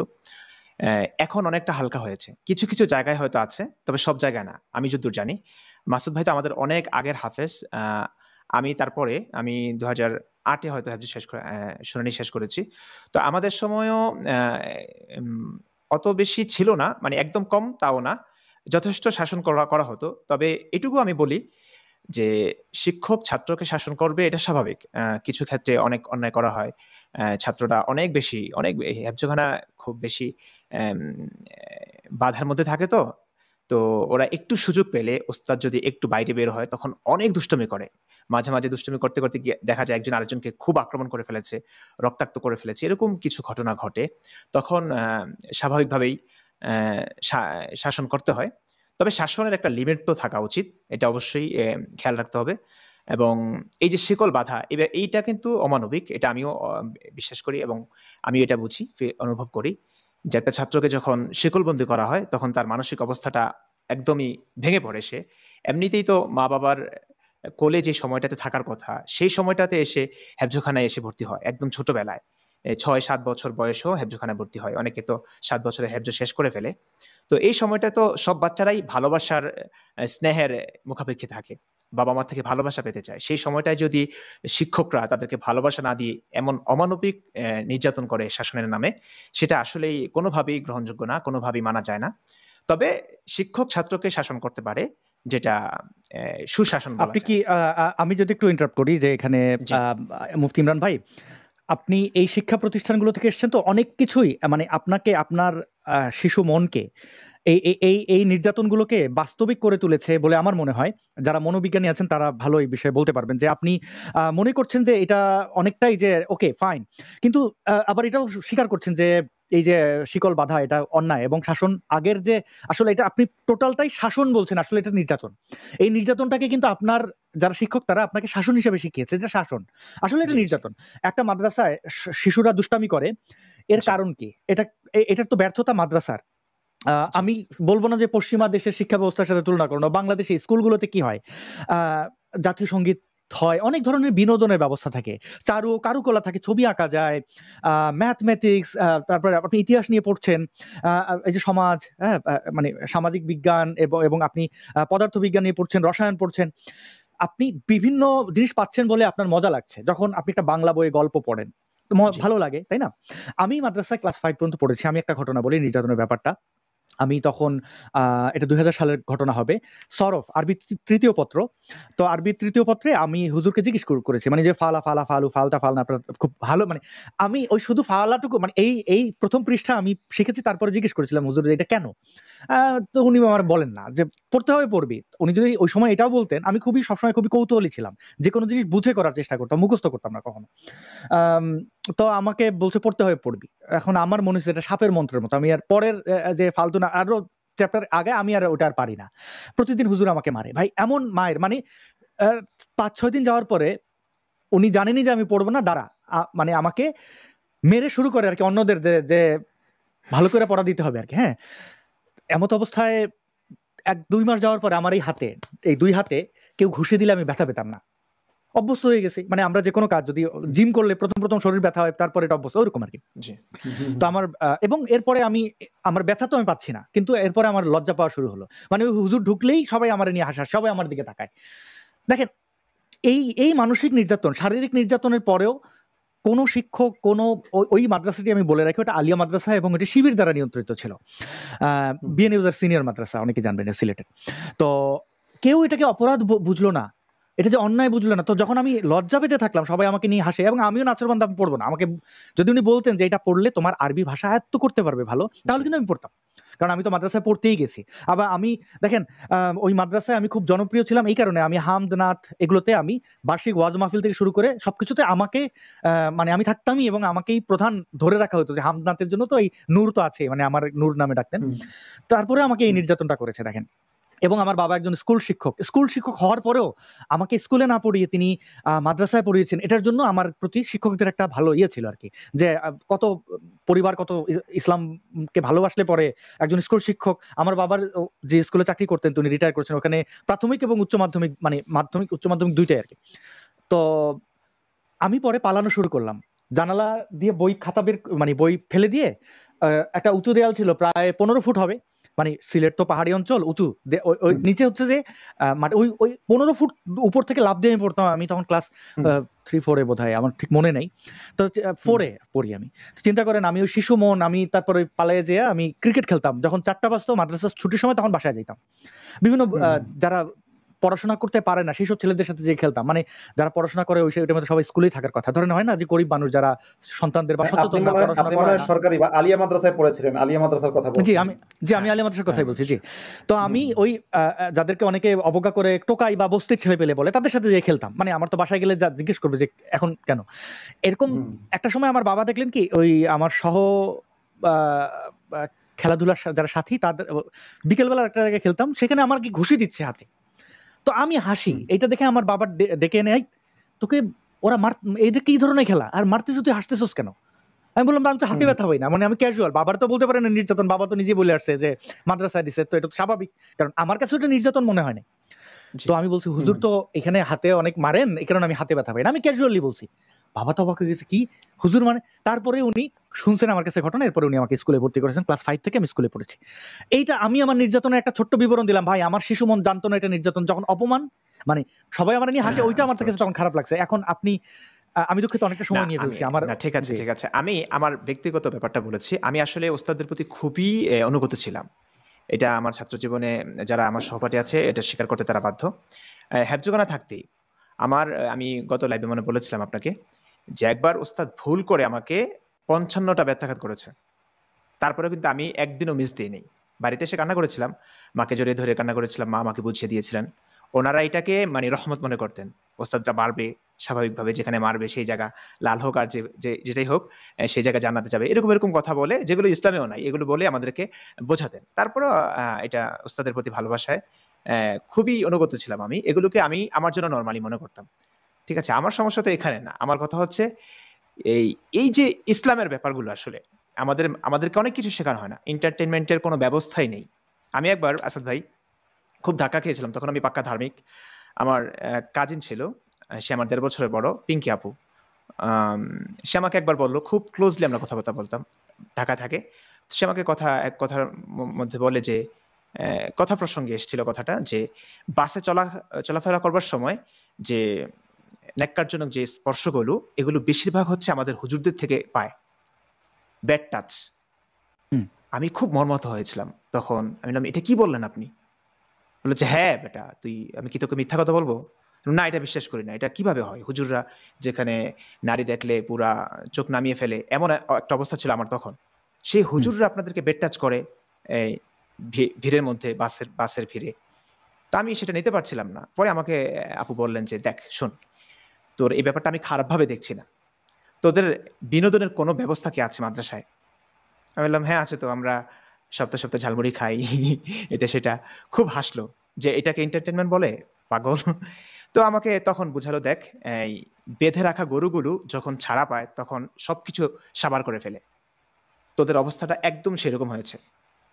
এখন অনেকটা হালকা হয়েছে, কিছু কিছু জায়গায় হয়তো আছে, তবে সব জায়গায় না। আমি যতদূর জানি, মাসুদ ভাই তো আমাদের অনেক আগের হাফেজ। আমি 2008-এ হয়তো হাফেজ শুনানি শেষ করেছি। তো আমাদের সময়ও অত বেশি ছিল না, মানে একদম কম তাও না, যথেষ্ট শাসন করা হতো। তবে এটুকু আমি বলি যে শিক্ষক ছাত্রকে শাসন করবে, এটা স্বাভাবিক। কিছু ক্ষেত্রে অনেক অন্যায় করা হয়, ছাত্ররা অনেক হেফজখানা খুব বেশি বাধার মধ্যে থাকে, তো ওরা একটু সুযোগ পেলে, ওস্তাদ যদি একটু বাইরে বের হয় তখন অনেক দুষ্টুমি করে। মাঝে মাঝে দুষ্টুমি করতে করতে গিয়ে দেখা যায় একজন আরেকজনকে খুব আক্রমণ করে ফেলেছে, রক্তাক্ত করে ফেলেছে, এরকম কিছু ঘটনা ঘটে। তখন স্বাভাবিকভাবেই শাসন করতে হয়, তবে শাসনের একটা লিমিট তো থাকা উচিত, এটা অবশ্যই খেয়াল রাখতে হবে। এবং এই যে শিকল বাধা, এইটা কিন্তু অমানবিক, এটা আমিও বিশ্বাস করি এবং আমি এটা বুঝি, অনুভব করি যে একটা ছাত্রকে যখন শিকলবন্দি করা হয় তখন তার মানসিক অবস্থাটা একদমই ভেঙে পড়ে। সে এমনিতেই তো মা বাবার কোলে যে সময়টাতে থাকার কথা, সেই সময়টাতে এসে হেফজখানায় এসে ভর্তি হয় একদম ছোটবেলায়, 6-7 বছর বয়সেও হেফজখানায় ভর্তি হয়, অনেকে তো 7 বছরে হেফজ শেষ করে ফেলে। তো এই সময়টা তো সব বাচ্চারাই ভালোবাসার স্নেহের মুখাপেক্ষী থাকে, বাবা মা থেকে ভালোবাসা পেতে চায়। সেই সময়টায় যদি শিক্ষকরা তাদেরকে ভালোবাসা না দিয়ে এমন অমানবিক নির্যাতন করে শাসনের নামে, সেটা আসলেই কোনোভাবেই গ্রহণযোগ্য না, কোনোভাবেই মানা যায় না। তবে শিক্ষক ছাত্রকে শাসন করতে পারে, যেটা সুশাসন। আপনি কি আমি যদি একটু ইন্টারাপ্ট করি, যে এখানে মুফতি ইমরান ভাই, আপনি এই শিক্ষা প্রতিষ্ঠানগুলো থেকে এসেছেন, তো অনেক কিছুই মানে আপনাকে, আপনার শিশু মনকে এই নির্যাতনগুলোকে বাস্তবিক করে তুলেছে বলে আমার মনে হয়। যারা মনোবিজ্ঞানী আছেন তারা ভালো এই বিষয়ে বলতে পারবেন যে আপনি মনে করছেন যে এটা অনেকটাই যে ওকে ফাইন, কিন্তু আবার এটাও স্বীকার করছেন যে এই যে শিকল বাঁধা এটা অন্যায় এবং শাসন আগের যে আসলে এটা আপনি টোটালটাই শাসন বলছেন, আসলে এটা নির্যাতন। এই নির্যাতনটাকে কিন্তু আপনার যারা শিক্ষক তারা আপনাকে শাসন হিসেবে শিখিয়েছে, এটা শাসন, আসলে এটা নির্যাতন। একটা মাদ্রাসায় শিশুরা দুষ্টামি করে, এর কারণ কি? এটার তো ব্যর্থতা মাদ্রাসার। আমি বলবো না যে পশ্চিমা দেশের শিক্ষা ব্যবস্থার সাথে তুলনা করো না, বাংলাদেশে স্কুলগুলোতে কি হয়, জাতীয় সঙ্গীত হয়, অনেক ধরনের বিনোদনের ব্যবস্থা থাকে, কারুকলা থাকে, ছবি আঁকা যায়, ম্যাথমেটিক্স, তারপরে আপনি ইতিহাস নিয়ে পড়ছেন, এই যে সমাজ, হ্যাঁ, মানে সামাজিক বিজ্ঞান এবং আপনি পদার্থবিজ্ঞান নিয়ে পড়ছেন, রসায়ন পড়ছেন, আপনি বিভিন্ন জিনিস পাচ্ছেন বলে আপনার মজা লাগছে যখন আপনি একটা বাংলা বইয়ে গল্প পড়েন, ভালো লাগে, তাই না? আমি মাদ্রাসায় ক্লাস 5 পর্যন্ত পড়েছি। আমি একটা ঘটনা বলি নির্যাতনের ব্যাপারটা। আমি তখন এটা 2000 সালের ঘটনা হবে। সরফ আরবি তৃতীয় পত্র। তো আরবি তৃতীয় পত্রে আমি হুজুরকে জিজ্ঞেস করেছি, মানে যে ফালা ফালা ফালু ফালতা ফালনা, আপনার খুব ভালো, মানে আমি ওই শুধু ফালাটুকু, মানে এই প্রথম পৃষ্ঠা আমি শিখেছি, তারপরে জিজ্ঞেস করেছিলাম হুজুর এটা কেন? তো উনি আমার বলেন না যে পড়তে হবে, পড়বি। উনি যদি ওই সময় এটাও বলতেন, আমি সবসময় খুবই কৌতূহলী ছিলাম, যে কোনো জিনিস বুঝে করার চেষ্টা করতাম, মুখস্থ করতাম না কখনো। তো আমাকে বলছে পড়তে হবে, পড়বি। এখন আমার মনে হচ্ছে এটা সাপের মন্ত্রের মতো, আমি আর পরের যে ফালতু না আরো চ্যাপ্টার আগে আমি আর ওটা আর পারি না। প্রতিদিন হুজুর আমাকে মারে ভাই, এমন মায়ের, মানে 5-6 দিন যাওয়ার পরে উনি জানেনই যে আমি পড়বো না, মানে আমাকে মেরে শুরু করে আর কি, অন্যদের যে ভালো করে পড়া দিতে হবে আর কি। হ্যাঁ, এমত অবস্থায় 1-2 মাস যাওয়ার পরে আমার এই 2 হাতে কেউ ঘুষে দিলে আমি ব্যথা পেতাম না, অভ্যস্ত হয়ে গেছি। মানে আমরা যে কোনো কাজ, যদি জিম করলে প্রথম শরীর ব্যথা হয়, তারপরে এটা অভ্যস্ত, ওরকম আর কি। তো আমার এবং এরপরে আমার ব্যথা তো আমি পাচ্ছি না, কিন্তু এরপরে আমার লজ্জা পাওয়া শুরু হলো। মানে ওই হুজুর ঢুকলেই সবাই আমার নিয়ে হাসা, সবাই আমার দিকে তাকায়। দেখেন, এই মানসিক নির্যাতন, শারীরিক নির্যাতনের পরেও কোনো শিক্ষক, ওই মাদ্রাসাটি আমি বলে রাখি, ওটা আলিয়া মাদ্রাসা এবং এটি শিবির দ্বারা নিয়ন্ত্রিত ছিল। বিএনইউজার সিনিয়র মাদ্রাসা, অনেকে জানবেন সিলেটের। তো কেউ এটাকে অপরাধ বুঝলো না, এটা যে অন্যায় বুঝলো না। তো যখন আমি লজ্জা পেতে থাকলাম, সবাই আমাকে নিয়ে হাসে, এবং আমিও নাচরবান্ধা আমি পড়বো না। আমাকে যদি উনি বলতেন যে এটা পড়লে তোমার আরবি ভাষা আয়ত্ত করতে পারবে ভালো, তাহলে কিন্তু আমি পড়তাম, কারণ আমি তো মাদ্রাসায় পড়তেই গেছি। আবার আমি দেখেন, ওই মাদ্রাসায় আমি খুব জনপ্রিয় ছিলাম এই কারণে, আমি হামদ নাথ এগুলোতে, আমি বার্ষিক ওয়াজ মাহফিল থেকে শুরু করে সবকিছুতে আমাকে মানে আমি থাকতামই, এবং আমাকেই প্রধান ধরে রাখা হতো যে হামদ নাথের জন্য তো এই নূর তো আছে, মানে আমার নূর নামে ডাকতেন। তারপরে আমাকে এই নির্যাতনটা করেছে দেখেন। এবং আমার বাবা একজন স্কুল শিক্ষক হওয়ার পরেও আমাকে স্কুলে না পড়িয়ে তিনি মাদ্রাসায় পড়িয়েছেন। এটার জন্য আমার প্রতি শিক্ষকদের একটা ভালো ছিল আর কি, যে কত পরিবার কত ইসলামকে ভালোবাসলে পরে একজন স্কুল শিক্ষক। আমার বাবার যে স্কুলে চাকরি করতেন, তিনি রিটায়ার করেছেন, ওখানে প্রাথমিক এবং উচ্চ মাধ্যমিক, মানে মাধ্যমিক উচ্চ মাধ্যমিক দুইটাই আর কি। তো আমি পরে পালানো শুরু করলাম, জানালা দিয়ে বই ফেলে দিয়ে, একটা উঁচু দেয়াল ছিল প্রায় 15 ফুট হবে, মানে সিলেট তো পাহাড়ি অঞ্চল, উঁচু, ওই নিচে হচ্ছে যে মানে ওই 15 ফুট উপর থেকে লাফ দিয়ে আমি পড়তাম। আমি তখন ক্লাস 3-4 বোধ হয়, আমার ঠিক মনে নেই। তো 4 পড়ি আমি। চিন্তা করেন, আমি ওই শিশু মন, আমি তারপরে পালিয়ে যেয়ে আমি ক্রিকেট খেলতাম। যখন 4টা বাজতো মাদ্রাসার ছুটির সময়, তখন বাসায় যেতাম। বিভিন্ন যারা পড়াশোনা করতে পারে না সেই সব ছেলেদের সাথে যে খেলতাম, মানে যারা পড়াশোনা করে ওইটার মধ্যে সবাই স্কুলেই থাকার কথা। ধরেন হয় না যে গরিব মানুষ যারা সন্তানদের বা সচেতন না, পড়াশোনা করে না। সরকারি বা আলিয়া মাদ্রাসায় পড়েছিলেন, আলিয়া মাদ্রাসার কথা বলছি। আমি আলিয়া মাদ্রাসার কথাই বলছি। জি, তো আমি ওই যাদেরকে অনেকে অবজ্ঞা করে টোকাই বা বস্তির ছেলে পেলে বলে, তাদের সাথে যে খেলতাম। মানে আমার তো বাসায় গেলে জিজ্ঞেস করবে যে এখন কেন এরকম। একটা সময় আমার বাবা দেখলেন কি, ওই আমার সহ খেলাধুলার যারা সাথী, তাদের বিকেলবেলা একটা জায়গায় খেলতাম, সেখানে আমার কি ঘুষি দিচ্ছে হাতে। তো আমি হাসি, এটা দেখে আমার বাবা ডেকে এনে, তোকে ওরা এইটা কি ধরনের খেলা, আর মারতেছ, তুই হাসতেছস কেন? আমি বললাম আমি তো হাতে ব্যথা হই না, মানে আমি ক্যাজুয়াল। বাবার তো বলতে পারে না নির্যাতন, বাবা তো নিজে বলে আসছে যে মাদ্রাসায় দিছে, তো এটা তো স্বাভাবিক, কারণ আমার কাছে ওটা নির্যাতন মনে হয় না। তো আমি বলছি, হুজুর তো এখানে হাতে অনেক মারেন, এই কারণে আমি হাতে ব্যথা পাই না, আমি ক্যাজুয়ালি বলছি। বাবা তো অবাক হয়ে গেছে, কি হুজুর মানে? তারপরে উনি শুনছেন আমার কাছে ঘটনা, এরপরে উনি আমাকে স্কুলে ভর্তি করেছেন। ক্লাস 5 থেকে আমি স্কুলে পড়েছি। এইটা আমি আমার নির্যাতনের একটা ছোট্ট বিবরণ দিলাম ভাই। আমার শিশু মন জানতো না এটা নির্যাতন, যখন অপমান, মানে সবাই আমার নিয়ে হাসে, ওইটা আমার কাছে তখন খারাপ লাগছে। এখন আমি দুঃখিত, অনেকটা সময় নিয়ে ফেলছি আমার। ঠিক আছে, আমি আমার ব্যক্তিগত ব্যাপারটা বলেছি। আমি আসলে ওস্তাদদের প্রতি খুবই অনুগত ছিলাম। এটা আমার ছাত্র জীবনে যারা আমার সহপাঠী আছে এটা স্বীকার করতে তারা বাধ্য। হ্যাবজোগানা থাকতেই আমি গত লাইভে মনে বলেছিলাম আপনাকে যে একবার ওস্তাদ ভুল করে আমাকে 55টা ব্যত্যাঘাত করেছে, তারপরে কিন্তু আমি একদিনও মিস দিইনি। বাড়িতে এসে কান্না করেছিলাম, মাকে জড়িয়ে ধরে কান্না করেছিলাম, মা আমাকে বুঝিয়ে দিয়েছিলেন। ওনারা এটাকে মানে রহমত মনে করতেন। ওস্তাদরা মারবে স্বাভাবিকভাবে, যেখানে মারবে সেই জায়গা লাল হোক আর যেটাই হোক সেই জায়গায় জান্নাতে যাবে, এরকম এরকম কথা বলে, যেগুলো ইসলামেও নাই, এগুলো বলে আমাদেরকে বোঝাতেন। তারপরেও এটা ওস্তাদের প্রতি ভালোবাসায় খুবই অনুগত ছিলাম আমি। এগুলোকে আমি আমার জন্য নরমালি মনে করতাম। ঠিক আছে, আমার সমস্যা তো এখানে না। আমার কথা হচ্ছে এই যে ইসলামের ব্যাপারগুলো আসলে আমাদেরকে অনেক কিছু শেখানো হয় না। এন্টারটেনমেন্টের কোনো ব্যবস্থাই নেই। আমি একবার আসাদ ভাই খুব ধাক্কা খেয়েছিলাম, তখন আমি পাক্কা ধার্মিক। আমার কাজিন ছিল, সে আমার 1.5 বছরের বড়, পিঙ্কি আপু। সে আমাকে একবার বললো, খুব ক্লোজলি আমরা কথাবার্তা বলতাম, ঢাকা থাকে। সে আমাকে এক কথার মধ্যে বলে যে, কথা প্রসঙ্গে এসেছিল কথাটা, যে বাসে চলাফেরা করবার সময় যে ন্যাক্কারজনক যে স্পর্শগুলো, এগুলো বেশিরভাগ হচ্ছে আমাদের হুজুরদের থেকে পায়, ব্যাড টাচ। আমি খুব মর্মাহত হয়েছিলাম তখন। আমি বললাম, এটা কি বললেন আপনি? বললো যে, হ্যাঁ বেটা, আমি কি তোকে মিথ্যা কথা বলবো? না, এটা বিশ্বাস করি না। এটা কিভাবে হয়? হুজুররা যেখানে নারী দেখলে পুরা চোখ নামিয়ে ফেলে, এমন একটা অবস্থা ছিল আমার তখন। সেই হুজুররা আপনাদেরকে বেড টাচ করে এই ভিড়ের মধ্যে, বাসের ভিড়ে। তা আমি সেটা নিতে পারছিলাম না। পরে আমাকে আপু বললেন যে, দেখ শোন, তোর এই ব্যাপারটা আমি খারাপভাবে দেখছি না। তোদের বিনোদনের কোনো ব্যবস্থা কি আছে মাদ্রাসায়? আমি বললাম, হ্যাঁ আছে তো, আমরা সপ্তাহে সপ্তাহে ঝালমুড়ি খাই, এটা সেটা। খুব হাসলো যে এটাকে এন্টারটেনমেন্ট বলে, পাগল। তো আমাকে তখন বুঝালো, দেখ এই বেঁধে রাখা গরুগুলো যখন ছাড়া পায় তখন সবকিছু সাবার করে ফেলে। তোদের অবস্থাটা একদম সেরকম হয়েছে।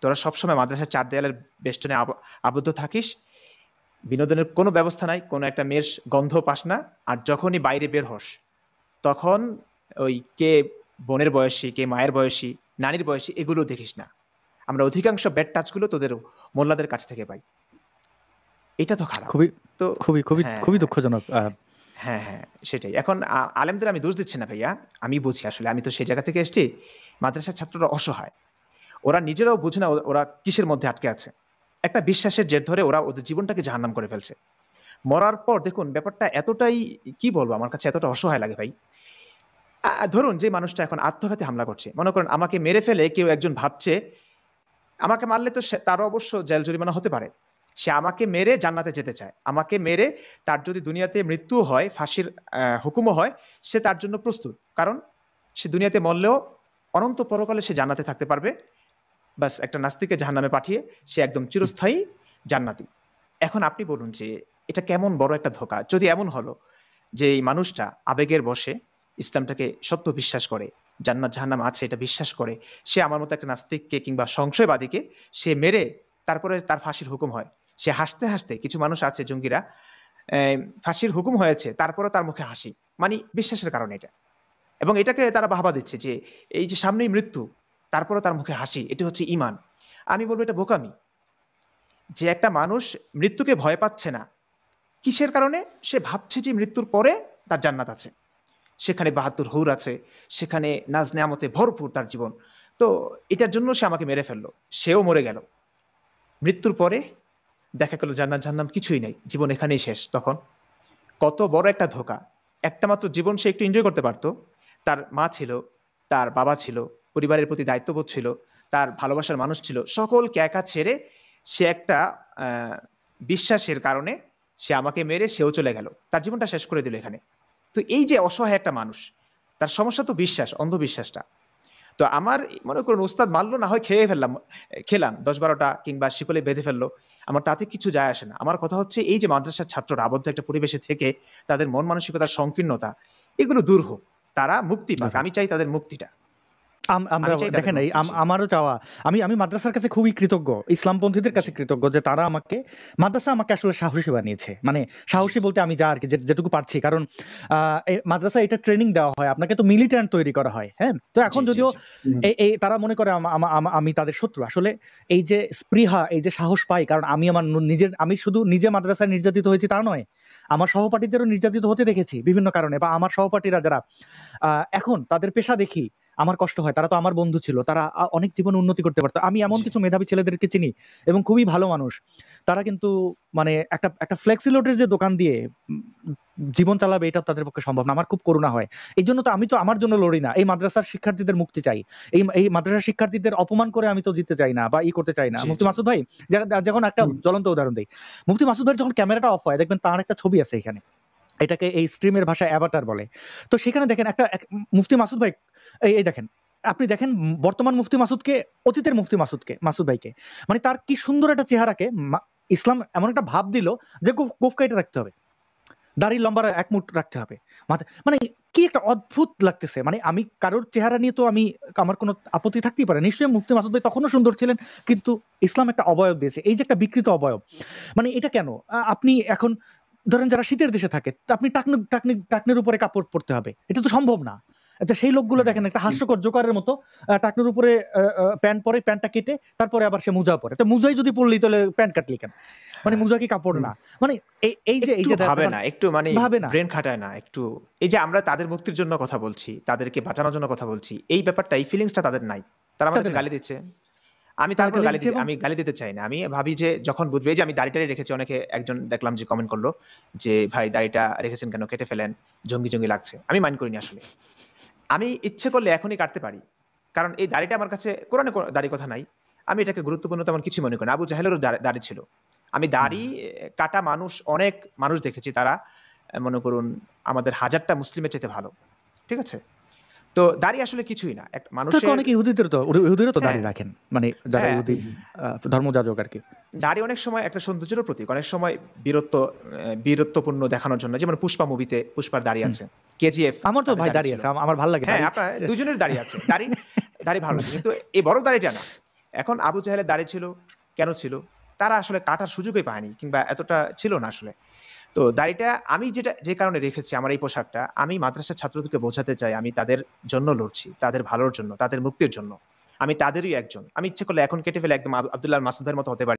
তোরা সবসময় মাদ্রাসার 4 দেয়ালের বেষ্টনে আবদ্ধ থাকিস, বিনোদনের কোনো ব্যবস্থা নাই, কোনো একটা মেয়ের গন্ধ পাস না। আর যখনই বাইরে বের হস, তখন ওই কে বোনের বয়সী, কে মায়ের বয়সী, নানির বয়সী, এগুলো দেখিস না। আমরা অধিকাংশ ব্যাড টাচগুলো তোদের মোল্লাদের কাছ থেকে পাই। এটা তো খারাপ। তো খুবই দুঃখজনক। হ্যাঁ, সেটাই। এখন আলেমদের আমি দোষ দিচ্ছি না ভাইয়া, আমি বুঝি আসলে, আমি তো সেই জায়গা থেকে এসেছি। মাদ্রাসার ছাত্ররা অসহায়, ওরা নিজেরাও বুঝে না ওরা কিসের মধ্যে আটকে আছে। একটা বিশ্বাসের জের ধরে ওরা ওদের জীবনটাকে জাহান্নাম করে ফেলছে। মরার পর দেখুন ব্যাপারটা এতটাই, কি বলবো, আমার কাছে এতটা অসহায় লাগে ভাই। ধরুন যে মানুষটা এখন আত্মঘাতী হামলা করছে, মনে করেন আমাকে মেরে ফেলে কেউ একজন ভাবছে আমাকে মারলে তো তারও অবশ্য জেল জরিমানা হতে পারে। সে আমাকে মেরে জান্নাতে যেতে চায়, আমাকে মেরে তার যদি দুনিয়াতে মৃত্যু হয়, ফাঁসির হুকুমও হয়, সে তার জন্য প্রস্তুত। কারণ সে দুনিয়াতে মরলেও অনন্ত পরকালে সে জান্নাতে থাকতে পারবে। বাস একটা নাস্তিককে জাহান্নামে পাঠিয়ে সে একদম চিরস্থায়ী জান্নাতি। এখন আপনি বলুন যে এটা কেমন বড় একটা ধোঁকা। যদি এমন হলো যে এই মানুষটা আবেগের বশে ইসলামটাকে সত্য বিশ্বাস করে, জান্নাত জাহান্নাম আছে এটা বিশ্বাস করে, সে আমার মতো একটা নাস্তিককে কিংবা সংশয়বাদীকে সে মেরে তারপরে তার ফাঁসির হুকুম হয়, সে হাসতে হাসতে, কিছু মানুষ আছে জঙ্গিরা, ফাঁসির হুকুম হয়েছে তারপরে তার মুখে হাসি, মানে বিশ্বাসের কারণে এটা, এবং এটাকে তারা বাহবা দিচ্ছে যে এই যে সামনেই মৃত্যু তারপরে তার মুখে হাসি, এটা হচ্ছে ঈমান। আমি বলবো এটা বোকামি। যে একটা মানুষ মৃত্যুকে ভয় পাচ্ছে না, কিসের কারণে? সে ভাবছে যে মৃত্যুর পরে তার জান্নাত আছে, সেখানে 72 হুর আছে, সেখানে নাজ নেয়ামতে ভরপুর তার জীবন। তো এটার জন্য সে আমাকে মেরে ফেললো, সেও মরে গেল। মৃত্যুর পরে দেখা গেল জান্নাত জাহান্নাম কিছুই নেই, জীবন এখানেই শেষ। তখন কত বড় একটা ধোঁকা। একটা মাত্র জীবন সে একটু এনজয় করতে পারতো, তার মা ছিল, তার বাবা ছিল, পরিবারের প্রতি দায়িত্ববোধ ছিল, তার ভালোবাসার মানুষ ছিল, সকলকে একা ছেড়ে সে একটা বিশ্বাসের কারণে সে আমাকে মেরে সেও চলে গেল, তার জীবনটা শেষ করে দিল এখানে। তো এই যে অসহায় একটা মানুষ, তার সমস্যা তো বিশ্বাস, অন্ধবিশ্বাসটা। তো আমার মনে করুন উস্তাদ মারলো, না হয় খেলাম 10-12টা কিংবা শিকলে বেঁধে ফেললো, আমার তাতে কিছু যায় আসে না। আমার কথা হচ্ছে এই যে মাদ্রাসার ছাত্ররা আবদ্ধ একটা পরিবেশে থেকে তাদের মন মানসিকতার সংকীর্ণতা, এগুলো দূর হোক, তারা মুক্তি পাক। আমি চাই তাদের মুক্তিটা। আমরা দেখেন, আমারও চাওয়া, আমি মাদ্রাসার কাছে খুবই কৃতজ্ঞ, ইসলামপন্থীদের কাছে কৃতজ্ঞ যে তারা মাদ্রাসা আমাকে আসলে সাহসী বানিয়েছে। মানে সাহসী বলতে আমি যা আর কি যেটুকু পারছি, কারণ মাদ্রাসা এটা ট্রেনিং দেওয়া হয়, আপনাকে তো মিলিট্যান্ট তৈরি করা হয়। হ্যাঁ, তো এখন যদিও এই তারা মনে করে আমি তাদের শত্রু, আসলে এই যে স্পৃহা, এই যে সাহস পাই, কারণ আমি শুধু নিজে মাদ্রাসায় নির্যাতিত হয়েছি তা নয়, আমার সহপাঠীদেরও নির্যাতিত হতে দেখেছি বিভিন্ন কারণে, বা আমার সহপাঠীরা যারা এখন তাদের পেশা দেখি, আমার কষ্ট হয়, তারা তো আমার বন্ধু ছিল, তারা অনেক জীবনে উন্নতি করতে পারতো। আমি এমন কিছু মেধাবী ছেলেদেরকে চিনি এবং খুবই ভালো মানুষ, তারা কিন্তু মানে একটা ফ্লেক্সিলোডের যে দোকান দিয়ে জীবন চালাবে এটা তাদের পক্ষে সম্ভব না। আমার খুব করুণা হয়। এই জন্য তো আমি তো আমার জন্য লড়ি না, এই মাদ্রাসার শিক্ষার্থীদের মুক্তি চাই। এই মাদ্রাসার শিক্ষার্থীদের অপমান করে আমি তো জিততে চাই না বা করতে চাই না। মুফতি মাসুদ ভাই যখন একটা জ্বলন্ত উদাহরণ দেই, মুফতি মাসুদ ভাই যখন ক্যামেরাটা অফ হয় দেখবেন তার একটা ছবি আছে এখানে, এটাকে এই স্ট্রিমের ভাষায় অ্যাভাটার বলে। তো সেখানে দেখেন একটা মুফতি মাসুদ ভাই, এই দেখেন, আপনি দেখেন বর্তমান মুফতি মাসুদকে, অতীতের মুফতি মাসুদ ভাইকে, মানে তার কি সুন্দর একটা চেহারাকে ইসলাম এমন একটা ভাব দিল যে গোফ কাইটে রাখতে হবে, দাড়ি লম্বা 1 মুঠ রাখতে হবে মাথায়, মানে কি একটা অদ্ভুত লাগতেছে। মানে আমি কারোর চেহারা নিয়ে তো আমার কোনো আপত্তি থাকতেই পারে, নিশ্চয়ই মুফতি মাসুদ ভাই তখনও সুন্দর ছিলেন, কিন্তু ইসলাম একটা অবয়ব দিয়েছে, এই যে একটা বিকৃত অবয়ব, মানে এটা কেন? আপনি এখন ধরেন যারা শীতের দেশে থাকে, আপনি টাকনের উপরে কাপড় পরতে হবে, এটা তো সম্ভব না। আচ্ছা, সেই লোকগুলো দেখেন একটা হাস্যকর জোকারের মতো টাকনের উপরে প্যান্ট পরে, প্যান্টটা কেটে তারপরে আবার সে মোজা পরে। তো মোজাই যদি পরলি তাহলে প্যান্ট কাটলি কেন? মানে মোজা কি কাপড় না? মানে এই যে ভাবে না, একটু মানে ভাবে না, ব্রেন খাটায় না একটু। এই যে আমরা তাদের মুক্তির জন্য কথা বলছি, তাদেরকে বাঁচানোর জন্য কথা বলছি, এই ব্যাপারটা, এই ফিলিংসটা তাদের নাই। তারা আমাদের গালি দিচ্ছে, আমি তারপর গালি দিতে চাই না। আমি ভাবি যে যখন বুঝবে, যে আমি দাড়িটাই রেখেছি, অনেকে একজন দেখলাম যে কমেন্ট করলো যে ভাই দাড়িটা রেখেছেন কেন, কেটে ফেলেন, জঙ্গি লাগছে। আমি মাইন্ড করিনি আসলে, আমি ইচ্ছে করলে এখনই কাটতে পারি, কারণ এই দাড়িটা আমার কাছে কোরআনে দাড়ি কথা নাই, আমি এটাকে গুরুত্বপূর্ণ তেমন কিছু মনে করি না। আবু জাহেলেরও দাড়ি ছিল, আমি দাড়ি কাটা অনেক মানুষ দেখেছি, তারা মনে করুন আমাদের 1000টা মুসলিমের চেয়ে ভালো, ঠিক আছে? তো দাড়ি আসলে কিছুই না, এক মানুষের। অনেক ইহুদিরও তো দাড়ি রাখেন, মানে যারা ইহুদি ধর্মযাজক আর কি। দাড়ি অনেক সময় একটা সৌন্দর্যের প্রতীক, অনেক সময় বীরত্বপূর্ণ দেখানোর জন্য, যেমন পুষ্পা মুভিতে পুষ্পার দাড়ি আছে, কেজিএফ। আমার তো ভাই দাড়ি আছে, আমার ভালো লাগে। হ্যাঁ, আপনার দুজনের দাড়ি আছে, দাড়ি ভালো লাগে, কিন্তু এই বড় দাড়িটা না। এখন আবু জাহেলের দাড়ি ছিল, কেন ছিল? তারা আসলে কাটার সুযোগই পায়নি, কিংবা এতটা ছিল না আসলে। তো দাড়িটা আমি যে কারণে রেখেছি, আমার এই পোশাকটা, আমি মাদ্রাসার ছাত্রদেরকে বোঝাতে চাই আমি তাদের জন্য লড়ছি, তাদের ভালোর জন্য, তাদের মুক্তির জন্য। আমি তাদেরই একজন। আমি ইচ্ছে করলে এখন কেটে ফেলে একদম আব্দুল্লাহ মাসুদের মতো হতে পারি।